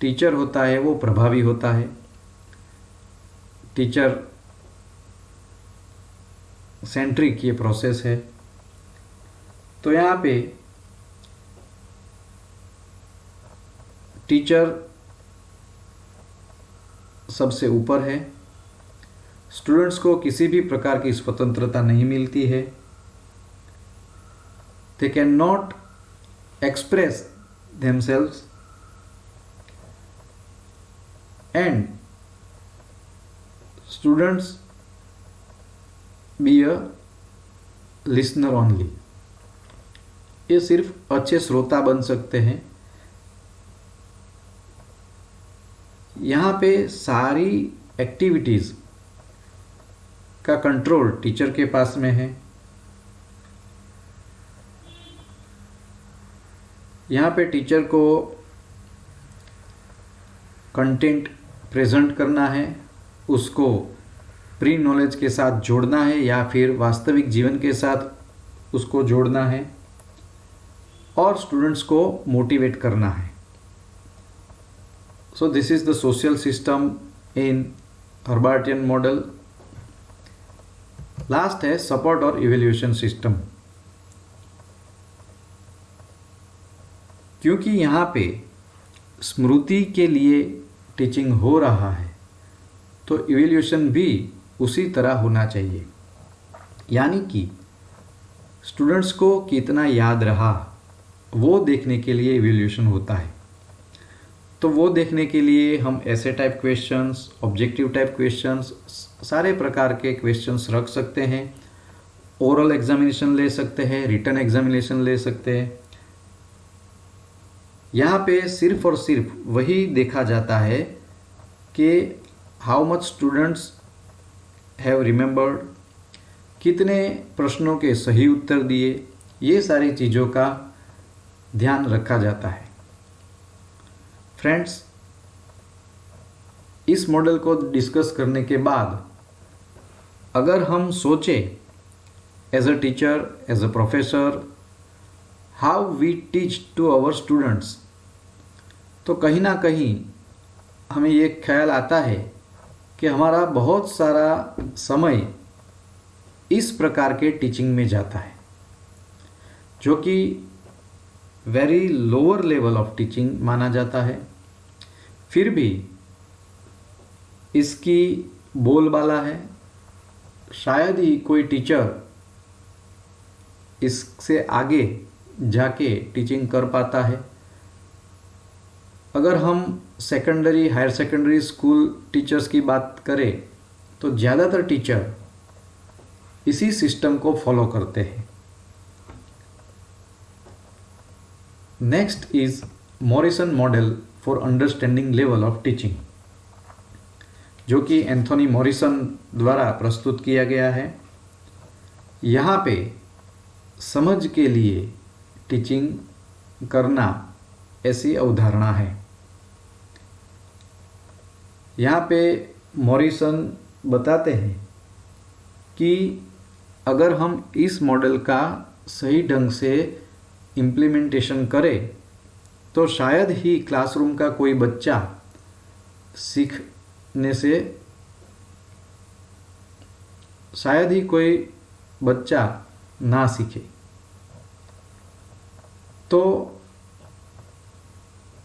टीचर होता है वो प्रभावी होता है। टीचर सेंट्रिक ये प्रोसेस है। तो यहाँ पे टीचर सबसे ऊपर है। स्टूडेंट्स को किसी भी प्रकार की स्वतंत्रता नहीं मिलती है। They can not express themselves and students be a listener only। ये सिर्फ अच्छे श्रोता बन सकते हैं। यहाँ पे सारी एक्टिविटीज़ का कंट्रोल टीचर के पास में है। यहाँ पे टीचर को कंटेंट प्रेजेंट करना है, उसको प्री नॉलेज के साथ जोड़ना है या फिर वास्तविक जीवन के साथ उसको जोड़ना है और स्टूडेंट्स को मोटिवेट करना है। So this is the social system in Herbartian model. Last है सपोर्ट और इवैल्यूएशन सिस्टम। क्योंकि यहाँ पे स्मृति के लिए टीचिंग हो रहा है तो इवैल्यूएशन भी उसी तरह होना चाहिए। यानी कि स्टूडेंट्स को कितना याद रहा वो देखने के लिए इवैल्यूएशन होता है। तो वो देखने के लिए हम ऐसे type questions, objective type questions, सारे प्रकार के क्वेश्चंस रख सकते हैं। ओरल एग्जामिनेशन ले सकते हैं, रिटन एग्जामिनेशन ले सकते हैं। यहाँ पे सिर्फ और सिर्फ वही देखा जाता है कि how much students have remembered, कितने प्रश्नों के सही उत्तर दिए, ये सारी चीज़ों का ध्यान रखा जाता है। फ्रेंड्स, इस मॉडल को डिस्कस करने के बाद अगर हम सोचें as a teacher, as a professor, how we teach to our students, तो कहीं ना कहीं हमें ये ख्याल आता है कि हमारा बहुत सारा समय इस प्रकार के टीचिंग में जाता है जो कि very lower level of teaching माना जाता है। फिर भी इसकी बोलबाला है। शायद ही कोई टीचर इससे आगे जाके टीचिंग कर पाता है। अगर हम secondary, higher secondary school teachers की बात करें तो ज़्यादातर टीचर इसी सिस्टम को फॉलो करते हैं। Next is Morrison model for understanding level of teaching, जो कि एंथोनी मॉरिसन द्वारा प्रस्तुत किया गया है। यहाँ पे समझ के लिए टीचिंग करना ऐसी अवधारणा है। यहाँ पे मॉरिसन बताते हैं कि अगर हम इस मॉडल का सही ढंग से इम्प्लीमेंटेशन करें तो शायद ही क्लासरूम का कोई बच्चा सीखने से शायद ही कोई बच्चा ना सीखे। तो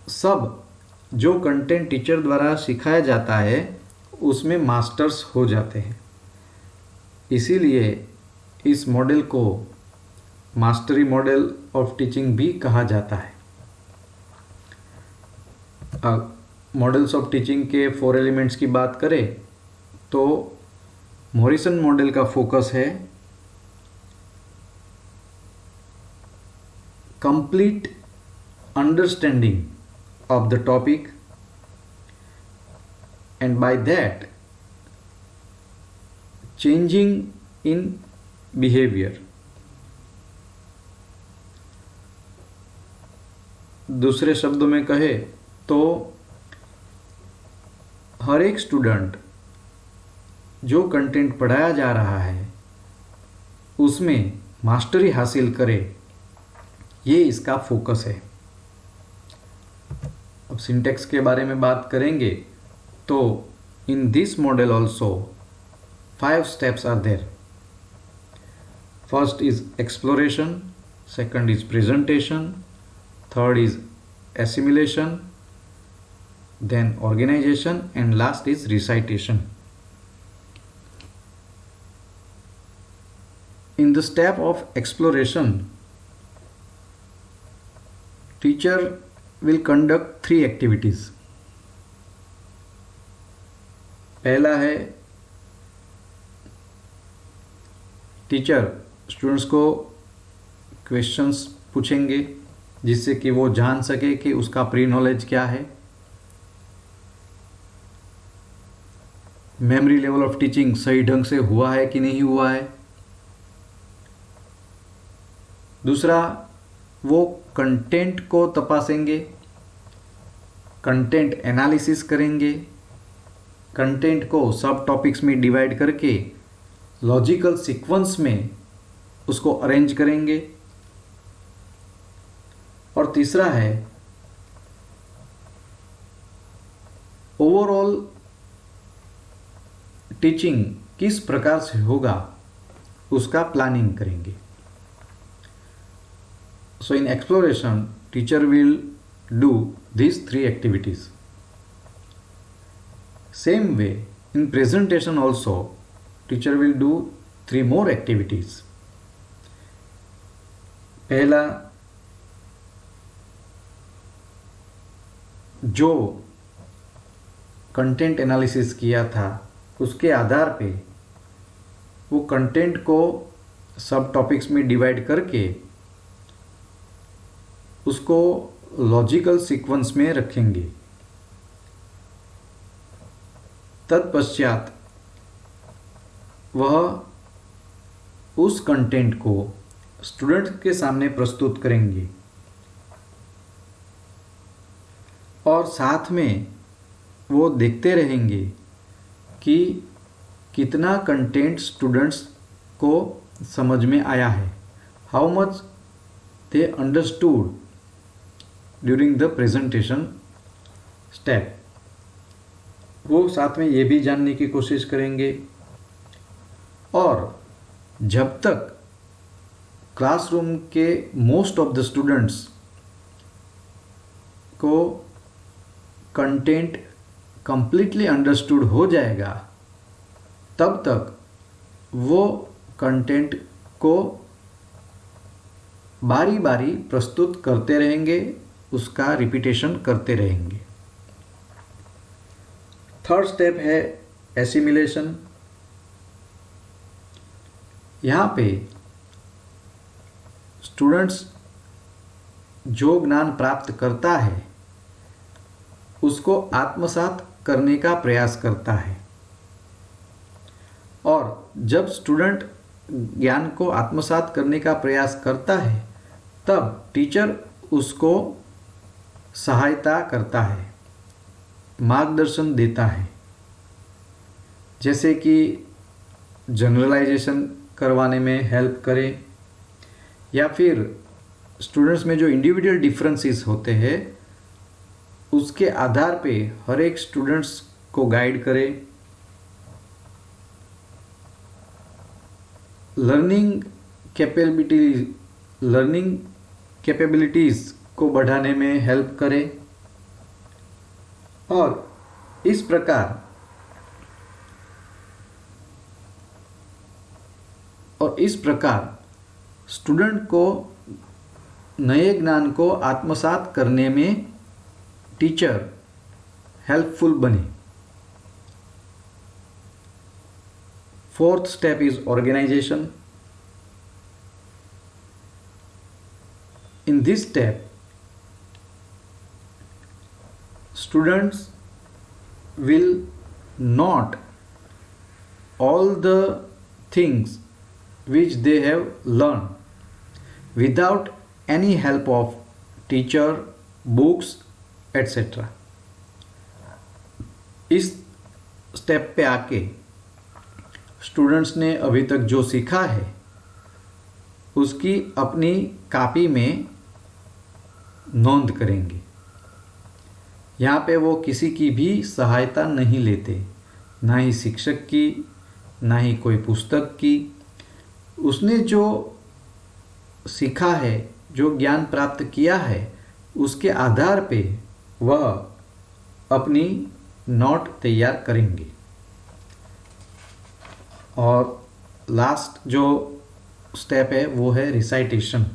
सब जो कंटेंट टीचर द्वारा सिखाया जाता है उसमें मास्टर्स हो जाते हैं। इसीलिए इस मॉडल को मास्टरी मॉडल ऑफ टीचिंग भी कहा जाता है। मॉडल्स ऑफ टीचिंग के 4 एलिमेंट्स की बात करें तो मॉरिसन मॉडल का फोकस है complete understanding of the topic, and by that changing in behavior. दूसरे शब्दों में कहे तो हर एक स्टूडेंट जो कंटेंट पढ़ाया जा रहा है उसमें मास्टरी हासिल करे, ये इसका फोकस है। अब सिंटेक्स के बारे में बात करेंगे तो in this model also 5 steps are there. First is exploration, second is presentation, third is assimilation, then organisation and last is recitation. In the step of exploration teacher will conduct 3 activities. पहला है teacher students को questions पूछेंगे जिससे कि वो जान सके कि उसका प्री नॉलेज क्या है, मेमोरी लेवल ऑफ टीचिंग सही ढंग से हुआ है कि नहीं हुआ है। दूसरा, वो कंटेंट को तपासेंगे, कंटेंट एनालिसिस करेंगे, कंटेंट को सब टॉपिक्स में डिवाइड करके लॉजिकल सीक्वेंस में उसको अरेंज करेंगे। और तीसरा है ओवरऑल टीचिंग किस प्रकार से होगा उसका प्लानिंग करेंगे। So in exploration, teacher will do these 3 activities. Same way, in presentation also, teacher will do 3 more activities. पहला, जो कंटेंट एनालिसिस किया था उसके आधार पे वो कंटेंट को सब टॉपिक्स में डिवाइड करके उसको लॉजिकल सीक्वेंस में रखेंगे। तत्पश्चात वह उस कंटेंट को स्टूडेंट के सामने प्रस्तुत करेंगे और साथ में वो देखते रहेंगे कि कितना कंटेंट स्टूडेंट्स को समझ में आया है, how much they understood during the presentation step. वो साथ में ये भी जानने की कोशिश करेंगे। और जब तक क्लासरूम के मोस्ट ऑफ द स्टूडेंट्स को कंटेंट कंप्लीटली अंडरस्टूड हो जाएगा तब तक वो कंटेंट को बारी बारी प्रस्तुत करते रहेंगे, उसका रिपीटेशन करते रहेंगे। थर्ड स्टेप है एसिमिलेशन। यहाँ पे स्टूडेंट्स जो ज्ञान प्राप्त करता है उसको आत्मसात करने का प्रयास करता है, और जब स्टूडेंट ज्ञान को आत्मसात करने का प्रयास करता है तब टीचर उसको सहायता करता है, मार्गदर्शन देता है। जैसे कि जनरलाइजेशन करवाने में हेल्प करे, या फिर स्टूडेंट्स में जो इंडिविजुअल डिफरेंसेस होते हैं उसके आधार पे हर एक स्टूडेंट्स को गाइड करे, लर्निंग कैपेबिलिटीज़ को बढ़ाने में हेल्प करे, और इस प्रकार स्टूडेंट को नए ज्ञान को आत्मसात करने में टीचर हेल्पफुल बने। Fourth step is organisation. In this step, students will note all the things which they have learned without any help of teacher, books, etc. इस स्टेप पे आके स्टूडेंट्स ने अभी तक जो सीखा है उसकी अपनी कॉपी में नोंद करेंगे। यहाँ पे वो किसी की भी सहायता नहीं लेते, ना ही शिक्षक की, ना ही कोई पुस्तक की। उसने जो सीखा है, जो ज्ञान प्राप्त किया है, उसके आधार पे वह अपनी नोट तैयार करेंगे। और लास्ट जो स्टेप है वो है recitation.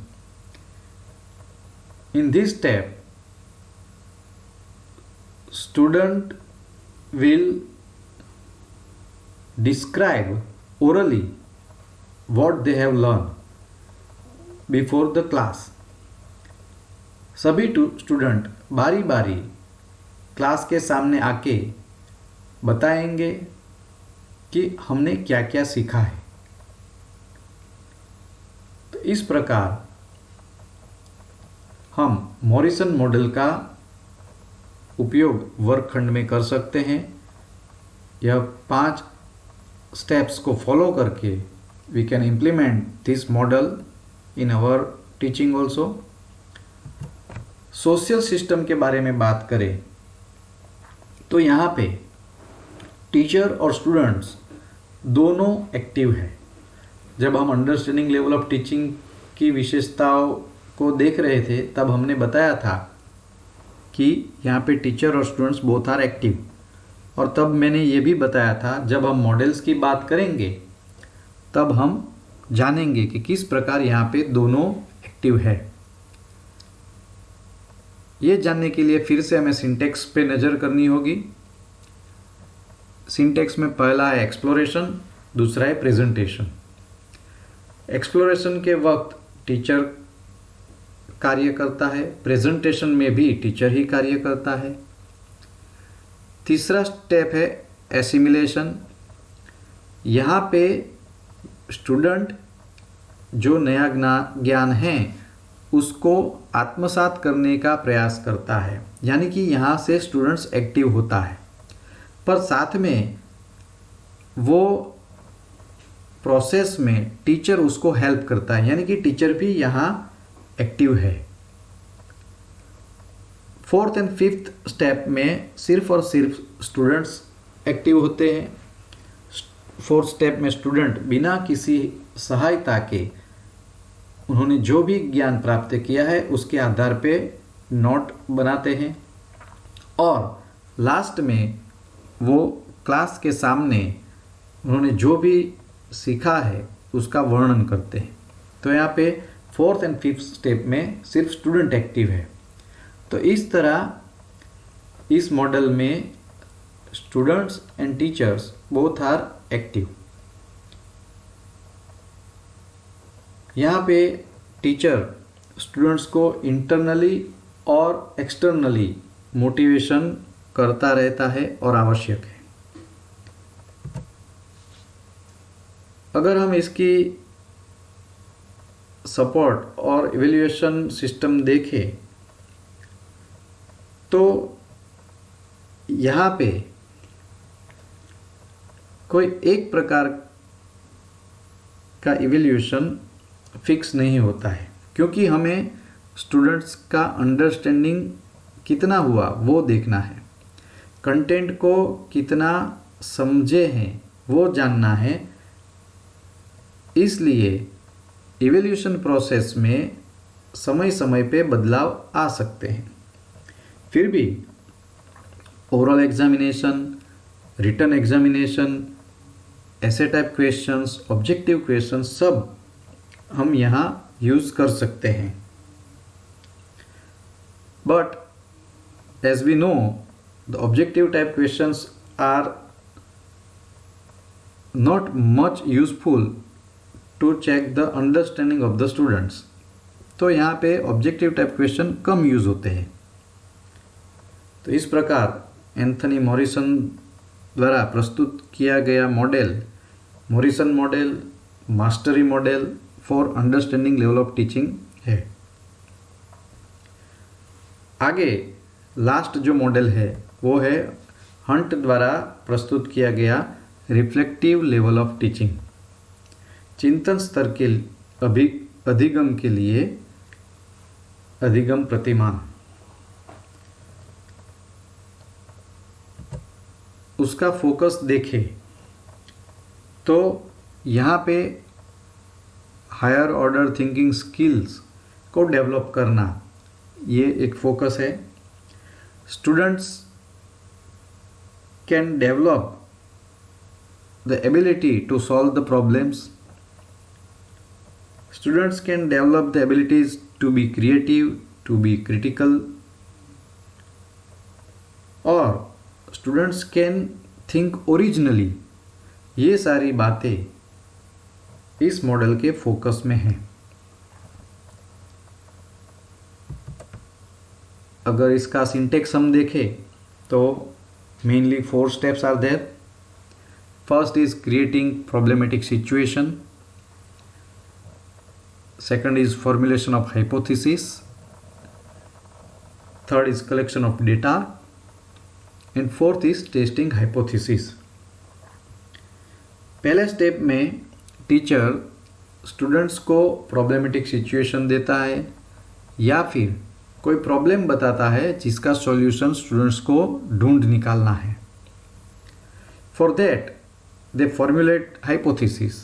In this step student will describe orally what they have learn before the class. सभी स्टूडेंट बारी बारी क्लास के सामने आके बताएंगे कि हमने क्या क्या सीखा है। तो इस प्रकार हम मॉरिसन मॉडल का उपयोग वर्गखंड में कर सकते हैं। यह 5 स्टेप्स को फॉलो करके we can implement this model in our teaching also. Social system के बारे में बात करें तो यहाँ पे टीचर और स्टूडेंट्स दोनों एक्टिव हैं। जब हम अंडरस्टैंडिंग लेवल ऑफ टीचिंग की विशेषताओं को देख रहे थे तब हमने बताया था कि यहाँ पे टीचर और स्टूडेंट्स बोथ आर एक्टिव, और तब मैंने ये भी बताया था जब हम मॉडल्स की बात करेंगे तब हम जानेंगे कि किस प्रकार यहाँ पे दोनों एक्टिव है। ये जानने के लिए फिर से हमें सिंटेक्स पे नज़र करनी होगी। सिंटेक्स में पहला है एक्सप्लोरेशन, दूसरा है प्रेजेंटेशन। एक्सप्लोरेशन के वक्त टीचर कार्य करता है, प्रेजेंटेशन में भी टीचर ही कार्य करता है। तीसरा स्टेप है एसिमिलेशन। यहाँ पे स्टूडेंट जो नया ज्ञान है उसको आत्मसात करने का प्रयास करता है, यानी कि यहाँ से स्टूडेंट्स एक्टिव होता है, पर साथ में वो प्रोसेस में टीचर उसको हेल्प करता है, यानी कि टीचर भी यहाँ एक्टिव है। 4th एंड 5th स्टेप में सिर्फ और सिर्फ स्टूडेंट्स एक्टिव होते हैं। 4th स्टेप में स्टूडेंट बिना किसी सहायता के उन्होंने जो भी ज्ञान प्राप्त किया है उसके आधार पे नोट बनाते हैं, और लास्ट में वो क्लास के सामने उन्होंने जो भी सीखा है उसका वर्णन करते हैं। तो यहाँ पे 4th एंड 5th स्टेप में सिर्फ स्टूडेंट एक्टिव है। तो इस तरह इस मॉडल में students and teachers both are active. यहाँ पे टीचर स्टूडेंट्स को इंटरनली और एक्सटर्नली मोटिवेशन करता रहता है और आवश्यक है। अगर हम इसकी सपोर्ट और इवैल्यूएशन सिस्टम देखें तो यहाँ पे कोई एक प्रकार का इवैल्यूएशन फिक्स नहीं होता है, क्योंकि हमें स्टूडेंट्स का अंडरस्टैंडिंग कितना हुआ वो देखना है, कंटेंट को कितना समझे हैं वो जानना है। इसलिए इवैल्यूएशन प्रोसेस में समय समय पे बदलाव आ सकते हैं। फिर भी ओरल एग्जामिनेशन, रिटन एग्जामिनेशन, ऐसे टाइप क्वेश्चंस, ऑब्जेक्टिव क्वेश्चंस सब हम यहाँ यूज़ कर सकते हैं। But as we know the objective type questions are not much useful to check the understanding of the students। तो यहाँ पे ऑब्जेक्टिव टाइप क्वेश्चन कम यूज होते हैं। तो इस प्रकार एंथनी मॉरिसन द्वारा प्रस्तुत किया गया model, Morrison model mastery model for understanding level of teaching है। आगे लास्ट जो मॉडल है वो है हंट द्वारा प्रस्तुत किया गया रिफ्लेक्टिव लेवल ऑफ टीचिंग। चिंतन स्तर के अधिगम के लिए अधिगम प्रतिमान। उसका फोकस देखें तो यहाँ पे हायर ऑर्डर थिंकिंग स्किल्स को डेवलप करना, ये एक फोकस है। Students can develop the ability to solve the problems. Students can develop the abilities to be creative, to be critical, or students can think originally। ये सारी बातें इस model के फोकस में हैं। अगर इसका सिंटेक्स हम देखें तो mainly 4 steps are there. First is creating problematic situation. Second is formulation of hypothesis. Third is collection of data. And fourth is testing hypothesis. पहले स्टेप में टीचर स्टूडेंट्स को प्रॉब्लमेटिक सिचुएशन देता है या फिर कोई प्रॉब्लम बताता है जिसका सॉल्यूशन स्टूडेंट्स को ढूंढ निकालना है। For that they formulate hypothesis,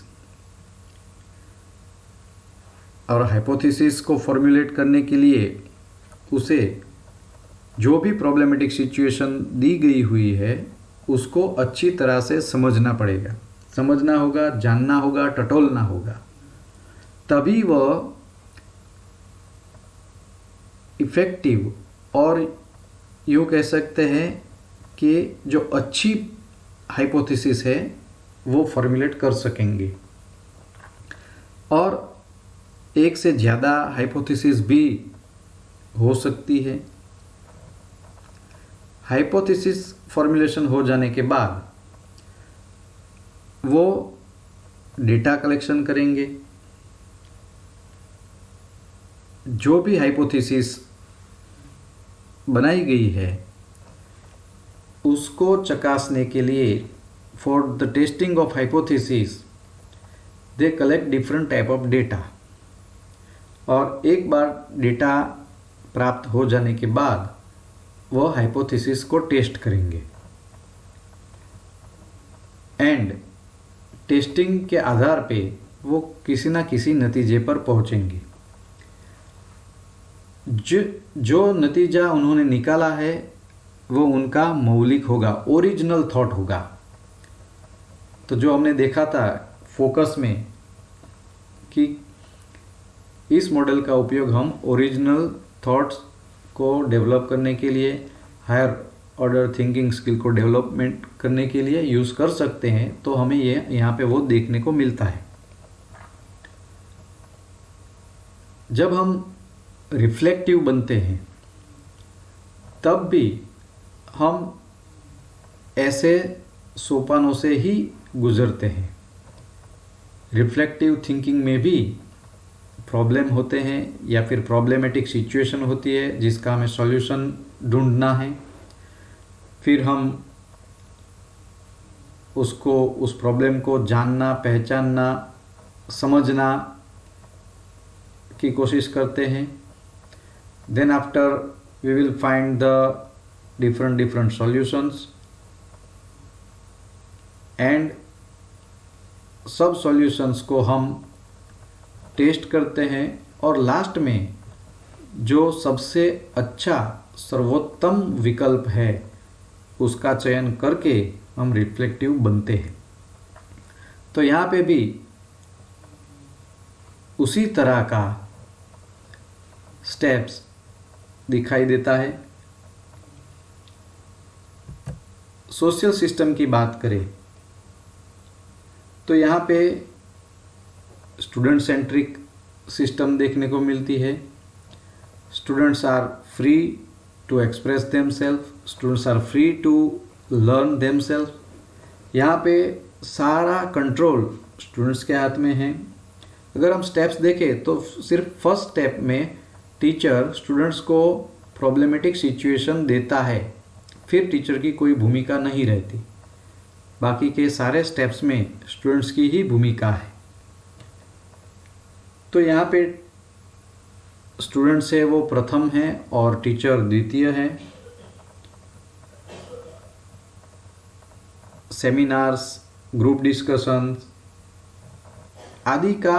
और हाइपोथेसिस को फॉर्मुलेट करने के लिए उसे जो भी प्रॉब्लमेटिक सिचुएशन दी गई हुई है उसको अच्छी तरह से समझना पड़ेगा, समझना होगा, जानना होगा, टटोलना होगा, तभी वह इफेक्टिव और यूँ कह सकते हैं कि जो अच्छी हाइपोथेसिस है वो फॉर्मुलेट कर सकेंगे। और एक से ज़्यादा हाइपोथेसिस भी हो सकती है। हाइपोथेसिस फॉर्मुलेशन हो जाने के बाद वो डेटा कलेक्शन करेंगे। जो भी हाइपोथेसिस बनाई गई है उसको चकासने के लिए for the testing of hypothesis they collect different type of data। और एक बार डेटा प्राप्त हो जाने के बाद वो हाइपोथेसिस को टेस्ट करेंगे एंड टेस्टिंग के आधार पे वो किसी ना किसी नतीजे पर पहुंचेंगे। जो नतीजा उन्होंने निकाला है वो उनका मौलिक होगा, ओरिजिनल थॉट होगा। तो जो हमने देखा था फोकस में कि इस मॉडल का उपयोग हम ओरिजिनल थॉट्स को डेवलप करने के लिए, हायर ऑर्डर थिंकिंग स्किल को डेवलपमेंट करने के लिए यूज़ कर सकते हैं, तो हमें ये यहाँ पे वो देखने को मिलता है। जब हम रिफ्लेक्टिव बनते हैं तब भी हम ऐसे सोपानों से ही गुजरते हैं। रिफ्लेक्टिव थिंकिंग में भी प्रॉब्लम होते हैं या फिर प्रॉब्लमेटिक सिचुएशन होती है जिसका हमें सॉल्यूशन ढूंढना है। फिर हम उसको उस प्रॉब्लम को जानना, पहचानना, समझना की कोशिश करते हैं. Then after we will find the different solutions and सब सॉल्यूशंस को हम टेस्ट करते हैं और लास्ट में जो सबसे अच्छा सर्वोत्तम विकल्प है उसका चयन करके हम रिफ्लेक्टिव बनते हैं. तो यहाँ पे भी उसी तरह का स्टेप्स दिखाई देता है. सोशल सिस्टम की बात करें तो यहाँ पे स्टूडेंट सेंट्रिक सिस्टम देखने को मिलती है. Students are free to express themself, students are free to learn themself. यहाँ पे सारा कंट्रोल स्टूडेंट्स के हाथ में है. अगर हम स्टेप्स देखें तो सिर्फ फर्स्ट स्टेप में टीचर स्टूडेंट्स को प्रॉब्लमेटिक सिचुएशन देता है, फिर टीचर की कोई भूमिका नहीं रहती. बाकी के सारे स्टेप्स में स्टूडेंट्स की ही भूमिका है. तो यहाँ पे स्टूडेंट्स है वो प्रथम है और टीचर द्वितीय है. सेमिनार्स, ग्रुप डिस्कशंस आदि का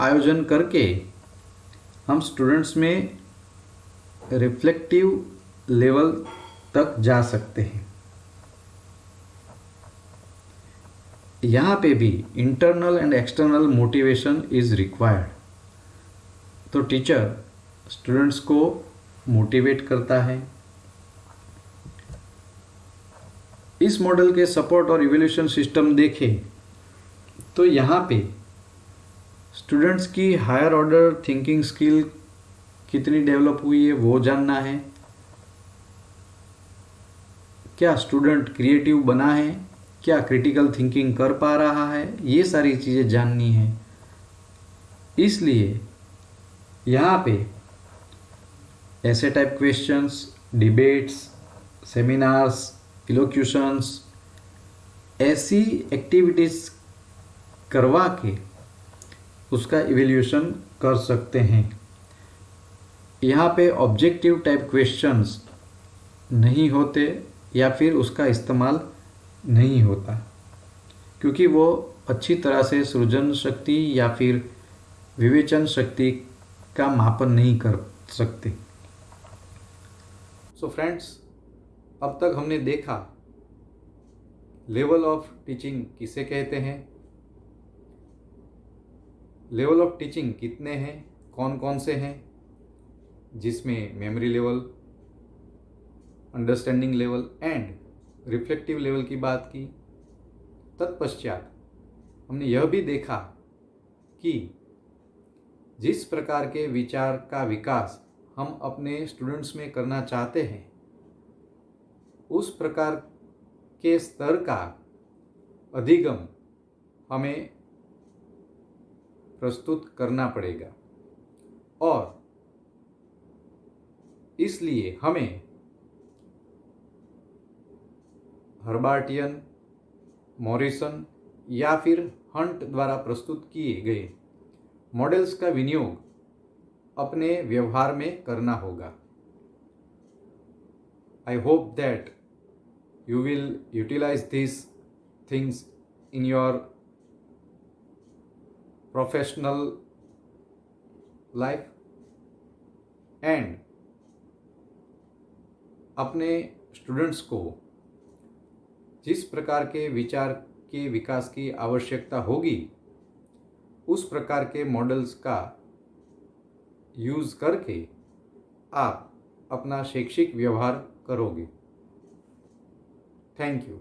आयोजन करके हम स्टूडेंट्स में रिफ्लेक्टिव लेवल तक जा सकते हैं. यहाँ पे भी internal and external motivation is required. तो टीचर स्टूडेंट्स को मोटिवेट करता है. इस मॉडल के सपोर्ट और इवोल्यूशन सिस्टम देखें तो यहाँ पे स्टूडेंट्स की हायर ऑर्डर थिंकिंग स्किल कितनी डेवलप हुई है वो जानना है. क्या स्टूडेंट क्रिएटिव बना है, क्या क्रिटिकल थिंकिंग कर पा रहा है, ये सारी चीज़ें जाननी है. इसलिए यहाँ पे ऐसे टाइप क्वेश्चंस, डिबेट्स, सेमिनार्स, इलोक्यूशंस ऐसी एक्टिविटीज़ करवा के उसका इवैल्यूएशन कर सकते हैं. यहाँ पे ऑब्जेक्टिव टाइप क्वेश्चंस नहीं होते या फिर उसका इस्तेमाल नहीं होता क्योंकि वो अच्छी तरह से सृजन शक्ति या फिर विवेचन शक्ति का मापन नहीं कर सकते. सो फ्रेंड्स, अब तक हमने देखा लेवल ऑफ टीचिंग किसे कहते हैं, लेवल ऑफ टीचिंग कितने हैं, कौन कौन से हैं, जिसमें memory level, understanding level and reflective level की बात की. तत्पश्चात हमने यह भी देखा कि जिस प्रकार के विचार का विकास हम अपने स्टूडेंट्स में करना चाहते हैं उस प्रकार के स्तर का अधिगम हमें प्रस्तुत करना पड़ेगा और इसलिए हमें हर्बार्टियन, मॉरिसन या फिर हंट द्वारा प्रस्तुत किए गए मॉडल्स का विनियोग अपने व्यवहार में करना होगा. I hope that you will utilize these things in your professional life and अपने स्टूडेंट्स को जिस प्रकार के विचार के विकास की आवश्यकता होगी उस प्रकार के मॉडल्स का यूज़ करके आप अपना शैक्षिक व्यवहार करोगे. Thank you.